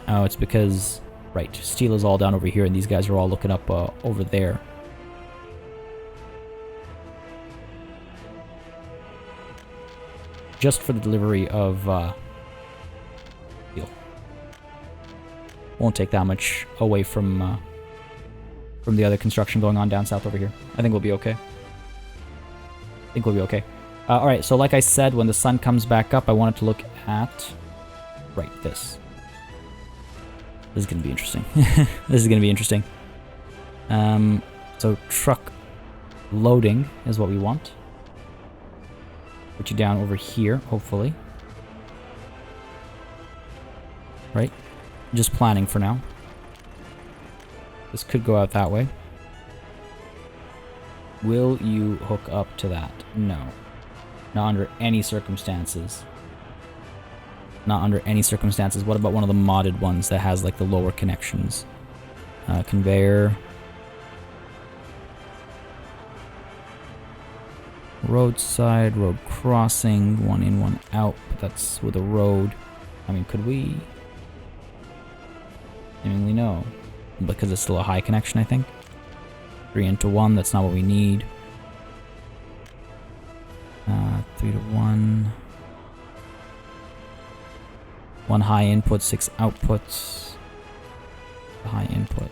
S1: Oh, it's because... Right, steel is all down over here, and these guys are all looking up over there. Just for the delivery of steel. Won't take that much away from the other construction going on down south over here. I think we'll be okay. I think we'll be okay. Alright, so like I said, when the sun comes back up, I wanted to look at... Right, this. This is going to be interesting. This is going to be interesting. So truck loading is what we want. Put you down over here, hopefully. Right? Just planning for now. This could go out that way. Will you hook up to that? No. Not under any circumstances. Not under any circumstances. What about one of the modded ones that has like the lower connections? Conveyor. Roadside, road crossing, one in, one out. But that's with a road. I mean, could we? Seemingly no. Because it's still a high connection, I think. 3 into 1, that's not what we need. 3 to 1. 1 high input, 6 outputs. A high input.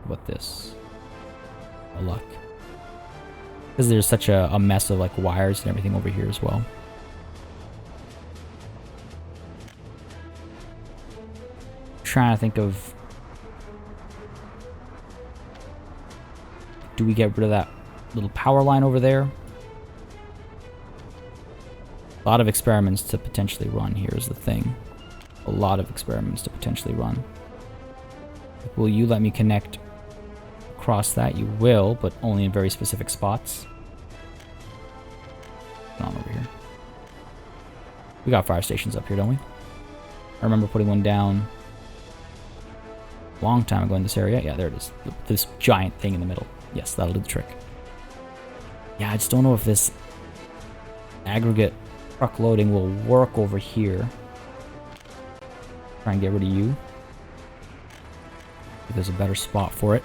S1: What this? Oh, luck. Because there's such a mess of like wires and everything over here as well. Trying to think of... Do we get rid of that little power line over there? A lot of experiments to potentially run, here's the thing. A lot of experiments to potentially run. Will you let me connect across that? You will, but only in very specific spots. Come on over here. We got fire stations up here, don't we? I remember putting one down a long time ago in this area. Yeah, there it is. This giant thing in the middle. Yes, that'll do the trick. Yeah, I just don't know if this aggregate truck loading will work over here. Try and get rid of you. If there's a better spot for it.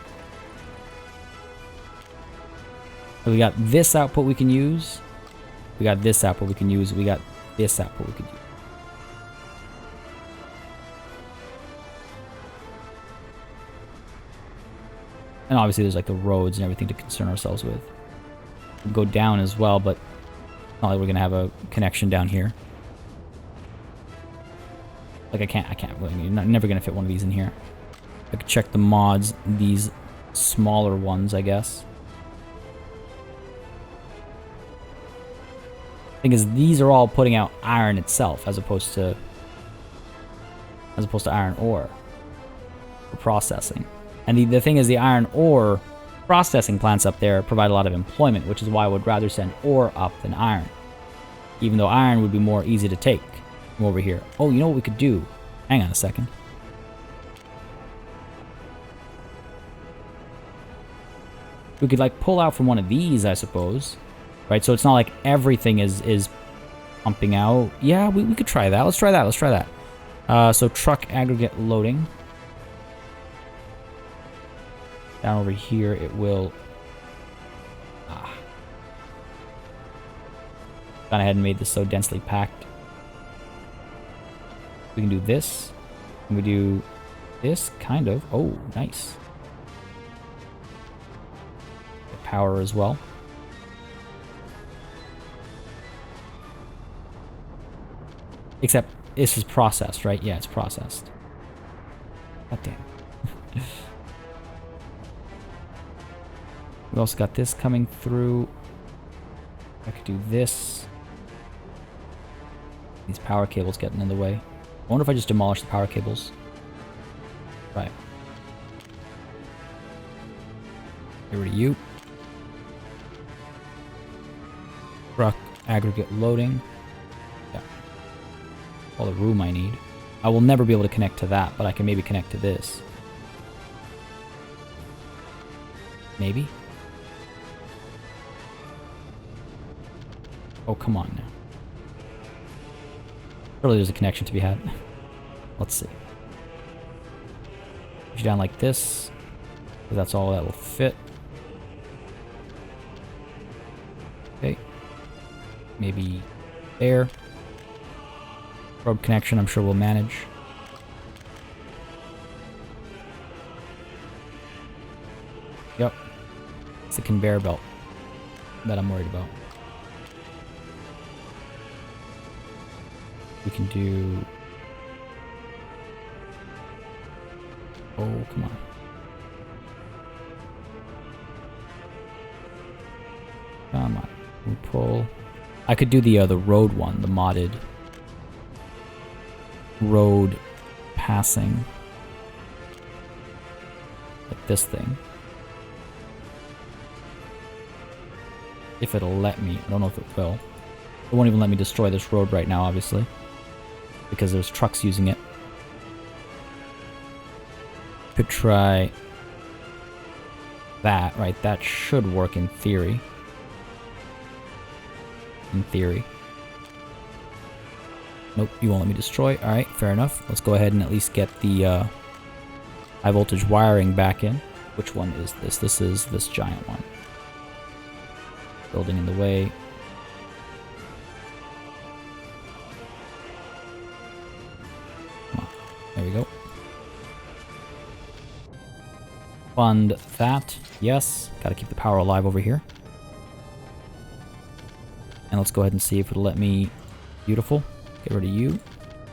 S1: So we got this output we can use. We got this output we can use. We got this output we could use. And obviously there's like the roads and everything to concern ourselves with. We'll go down as well, but not like we're gonna have a connection down here. Like I can't, you're never gonna fit one of these in here. I could check the mods, these smaller ones, I guess. Thing is, these are all putting out iron itself, as opposed to iron ore for processing. And the thing is, the iron ore processing plants up there provide a lot of employment, which is why I would rather send ore up than iron. Even though iron would be more easy to take from over here. Oh, you know what we could do? Hang on a second. We could like pull out from one of these, I suppose. Right, so it's not like everything is pumping out. Yeah, we could try that. Let's try that. Let's try that. So truck aggregate loading. Down over here, it will... Gone ahead and made this so densely packed. We can do this. Can we do this? Kind of. Oh, nice. Get power as well. Except this is processed, right? Yeah, it's processed. God damn. We also got this coming through. I could do this. These power cables getting in the way. I wonder if I just demolish the power cables. Right. Get rid of you. Truck aggregate loading. Yeah. All the room I need. I will never be able to connect to that, but I can maybe connect to this. Maybe? Oh, come on now. Surely there's a connection to be had. Let's see. Push you down like this. That's all that will fit. Okay. Maybe there. Probe connection, I'm sure we'll manage. Yep. It's the conveyor belt that I'm worried about. We can do... Oh, come on. Come on. We pull... I could do the road one, the modded road passing. Like this thing. If it'll let me. I don't know if it will. It won't even let me destroy this road right now, obviously. Because there's trucks using it. Could try that, right? That should work in theory. In theory. Nope, you won't let me destroy. Alright, fair enough. Let's go ahead and at least get the high voltage wiring back in. Which one is this? This is this giant one. Building in the way. There we go. Fund that. Yes. Gotta keep the power alive over here. And let's go ahead and see if it'll let me... Beautiful. Get rid of you.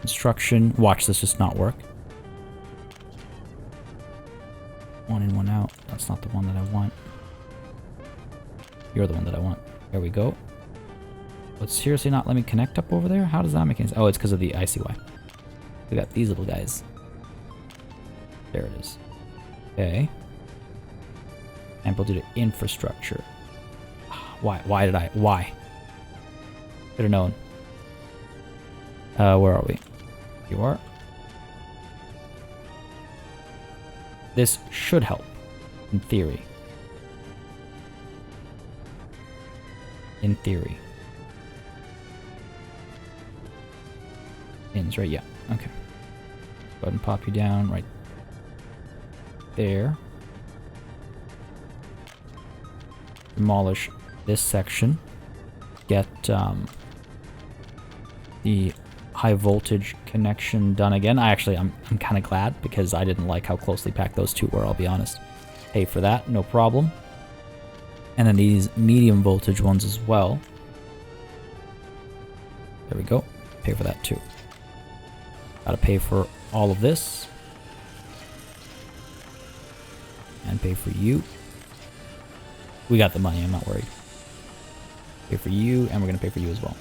S1: Instruction. Watch this just not work. One in, one out. That's not the one that I want. You're the one that I want. There we go. But seriously not let me connect up over there? How does that make any sense? Oh, it's because of the ICY. We got these little guys. There it is. Okay. Amplitude infrastructure. Why? Why did I? Why? Should have known. Where are we? You are. This should help, in theory. In theory. Ins, right? Yeah. Okay. Go ahead and pop you down right there. Demolish this section. Get the high voltage connection done again. I'm kind of glad because I didn't like how closely packed those two were, I'll be honest. Pay for that, no problem. And then these medium voltage ones as well. There we go. Pay for that too. Gotta pay for all of this. And pay for you. We got the money, I'm not worried. Pay for you, and we're gonna pay for you as well.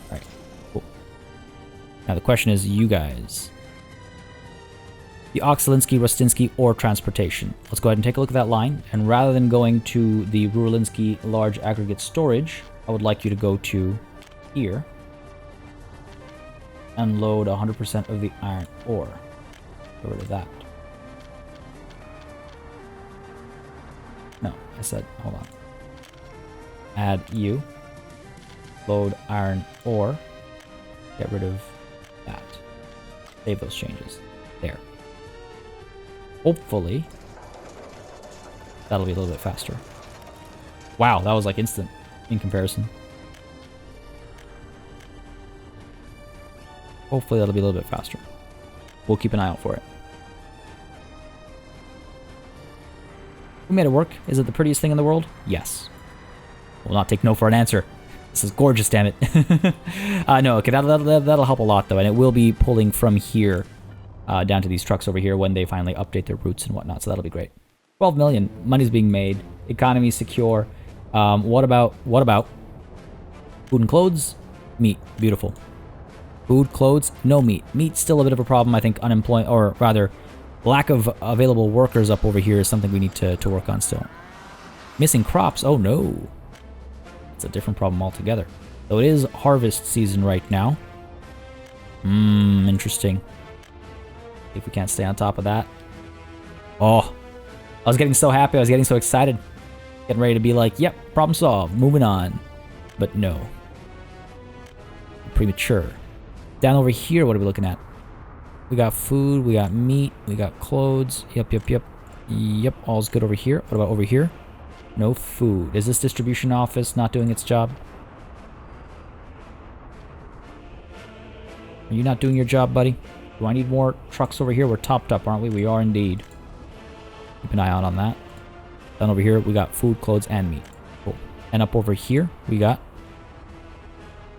S1: Alright, cool. Now the question is, you guys. The Oxelinsky, Rustinsky, or transportation. Let's go ahead and take a look at that line. And rather than going to the Ruralinsky large aggregate storage, I would like you to go to here. Unload 100% of the iron ore. Get rid of that. No, I said, hold on. Add you. Load iron ore. Get rid of that. Save those changes. There. Hopefully, that'll be a little bit faster. Wow, that was like instant in comparison. Hopefully that'll be a little bit faster. We'll keep an eye out for it. We made it work. Is it the prettiest thing in the world? Yes. We'll not take no for an answer. This is gorgeous, damn it. No, okay, that'll help a lot, though, and it will be pulling from here down to these trucks over here when they finally update their routes and whatnot, so that'll be great. 12 million. Money's being made. Economy secure. What about food and clothes? Meat. Beautiful. Food, clothes, no meat. Meat's still a bit of a problem. I think unemployment, or rather, lack of available workers up over here is something we need to work on still. Missing crops. Oh, no. It's a different problem altogether. So it is harvest season right now. Interesting. If we can't stay on top of that. Oh, I was getting so happy. I was getting so excited. Getting ready to be like, yep, problem solved. Moving on. But no. Premature. Down over here, what are we looking at? We got food, we got meat, we got clothes. Yep. Yep, all's good over here. What about over here? No food. Is this distribution office not doing its job? Are you not doing your job, buddy? Do I need more trucks over here? We're topped up, aren't we? We are indeed. Keep an eye out on that. Down over here, we got food, clothes, and meat. Cool. And up over here, we got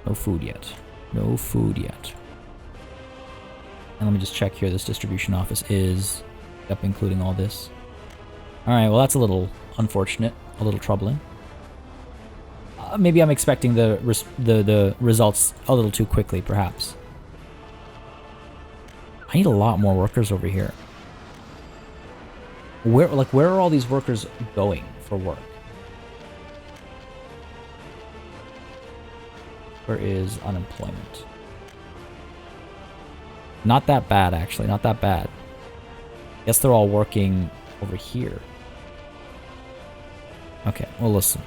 S1: no food yet. No food yet. And let me just check here. This distribution office is up, including all this. Alright, well, that's a little unfortunate. A little troubling. Maybe I'm expecting the results a little too quickly, perhaps. I need a lot more workers over here. Where are all these workers going for work? Where is unemployment? Not that bad, actually. Not that bad. Guess they're all working over here. Okay, well, listen.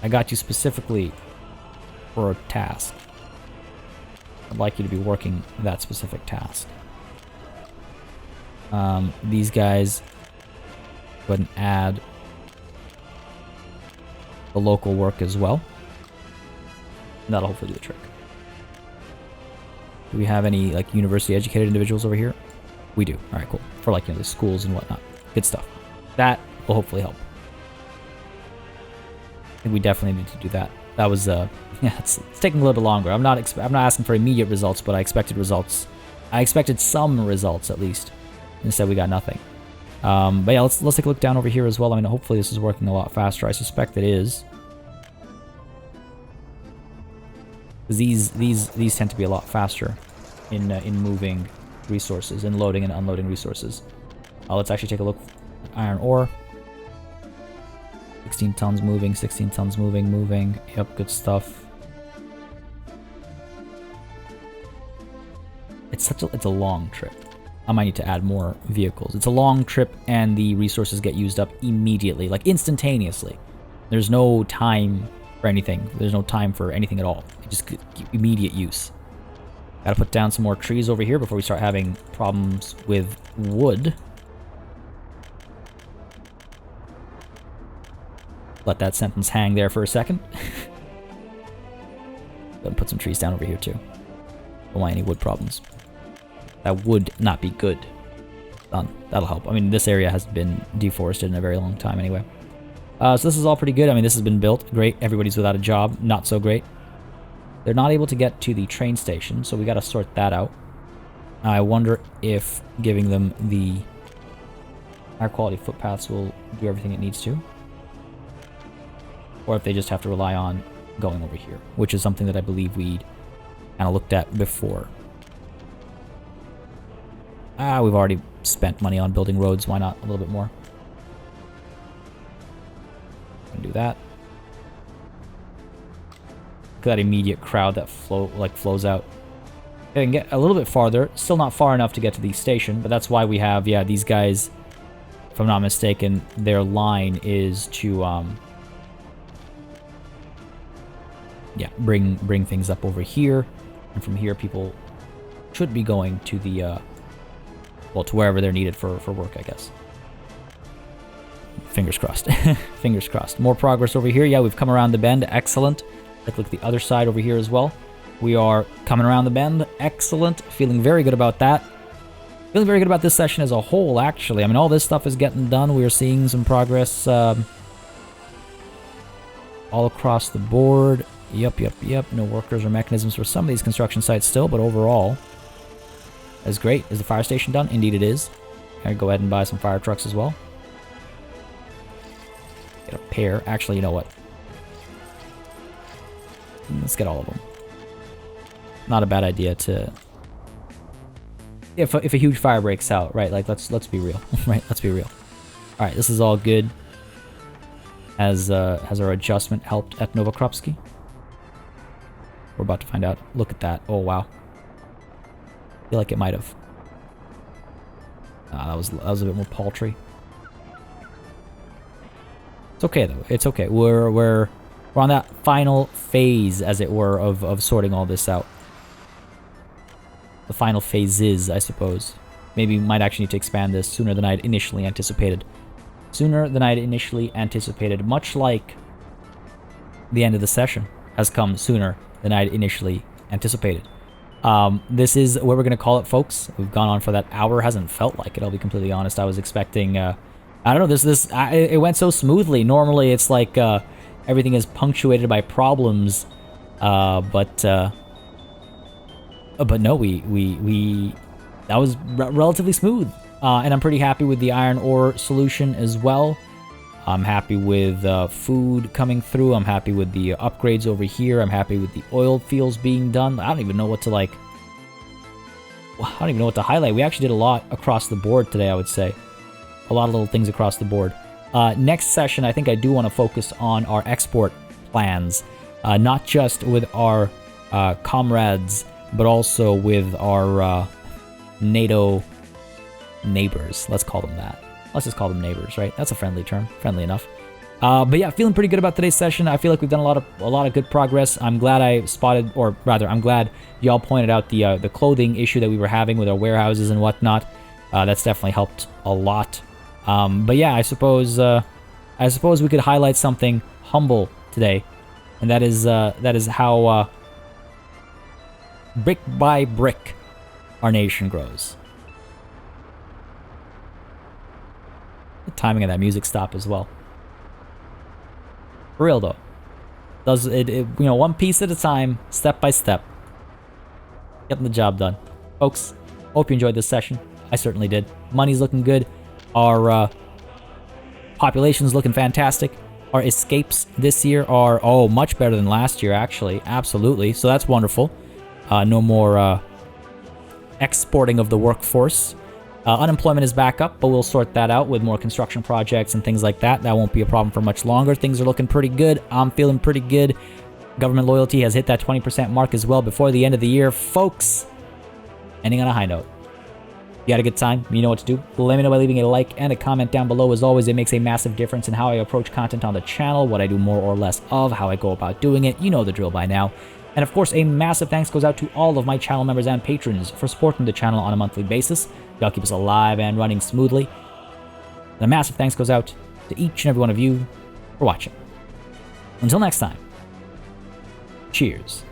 S1: I got you specifically for a task. I'd like you to be working that specific task. These guys, go ahead and add the local work as well. And that'll hopefully do the trick. Do we have any, like, university educated individuals over here? We do. All right, cool. For, like, you know, the schools and whatnot. Good stuff. That will hopefully help. I think we definitely need to do that. That was, yeah, it's taking a little longer. I'm not asking for immediate results, but I expected results. I expected some results, at least. Instead, we got nothing. But yeah, let's take a look down over here as well. I mean, hopefully this is working a lot faster. I suspect it is. These tend to be a lot faster in moving resources, in loading and unloading resources. Let's actually take a look at iron ore. 16 tons moving, 16 tons moving. Yep, good stuff. It's a long trip. I might need to add more vehicles. It's a long trip and the resources get used up immediately, like instantaneously. There's no time for anything. There's no time for anything at all. It just immediate use. Gotta put down some more trees over here before we start having problems with wood. Let that sentence hang there for a second. Gonna put some trees down over here too. Don't want any wood problems. That would not be good. Done. That'll help. I mean, this area has been deforested in a very long time anyway. So this is all pretty good. I mean, this has been built. Great. Everybody's without a job. Not so great. They're not able to get to the train station, so we got to sort that out. I wonder if giving them the higher quality footpaths will do everything it needs to. Or if they just have to rely on going over here, which is something that I believe we kind of looked at before. We've already spent money on building roads. Why not a little bit more? Do that. Look at that immediate crowd that flows out. They can get a little bit farther. Still not far enough to get to the station, but that's why we have, yeah, these guys, if I'm not mistaken, their line is to yeah, bring things up over here. And from here, people should be going to the, well, to wherever they're needed for work, I guess. Fingers crossed. Fingers crossed. More progress over here. Yeah, we've come around the bend. Excellent. Look at the other side over here as well. We are coming around the bend. Excellent. Feeling very good about that. Feeling very good about this session as a whole, actually. I mean, all this stuff is getting done. We are seeing some progress all across the board. Yep. No workers or mechanisms for some of these construction sites still, but overall, that's great. Is the fire station done? Indeed it is. I'll go ahead and buy some fire trucks as well. Get a pair. Actually, you know what? Let's get all of them. Not a bad idea to... If a huge fire breaks out, right? Like, let's be real. Right? Let's be real. Alright, this is all good. Has our adjustment helped at Novokropsky? We're about to find out. Look at that. Oh, wow. I feel like it might have. That was a bit more paltry. It's okay, though. It's okay. We're on that final phase, as it were, of sorting all this out. The final phases, I suppose. Maybe might actually need to expand this sooner than I'd initially anticipated. Sooner than I'd initially anticipated, much like the end of the session has come sooner than I'd initially anticipated. This is where we're going to call it, folks. We've gone on for that hour. Hasn't felt like it, I'll be completely honest. I was expecting, I don't know, it went so smoothly. Normally it's like everything is punctuated by problems, but no, that was relatively smooth. And I'm pretty happy with the iron ore solution as well. I'm happy with food coming through. I'm happy with the upgrades over here. I'm happy with the oil fields being done. I don't even know what to highlight. We actually did a lot across the board today, I would say. A lot of little things across the board. Next session, I think I do want to focus on our export plans. Not just with our comrades, but also with our NATO neighbors. Let's call them that. Let's just call them neighbors, right? That's a friendly term. Friendly enough. But yeah, feeling pretty good about today's session. I feel like we've done a lot of good progress. I'm glad I spotted, or rather, I'm glad y'all pointed out the clothing issue that we were having with our warehouses and whatnot. That's definitely helped a lot. But yeah, I suppose we could highlight something humble today, and that is how brick by brick our nation grows. The timing of that music stop as well. For real though, does it you know, one piece at a time, step by step, getting the job done. Folks, hope you enjoyed this session. I certainly did. Money's looking good. Our population's looking fantastic. Our escapes this year are much better than last year, actually. Absolutely. So that's wonderful. No more exporting of the workforce. Unemployment is back up, but we'll sort that out with more construction projects and things like that. That won't be a problem for much longer. Things are looking pretty good. I'm feeling pretty good. Government loyalty has hit that 20% mark as well before the end of the year. Folks, ending on a high note. You had a good time? You know what to do. Let me know by leaving a like and a comment down below. As always, it makes a massive difference in how I approach content on the channel, what I do more or less of, how I go about doing it. You know the drill by now. And of course, a massive thanks goes out to all of my channel members and patrons for supporting the channel on a monthly basis. Y'all keep us alive and running smoothly. And a massive thanks goes out to each and every one of you for watching. Until next time, cheers.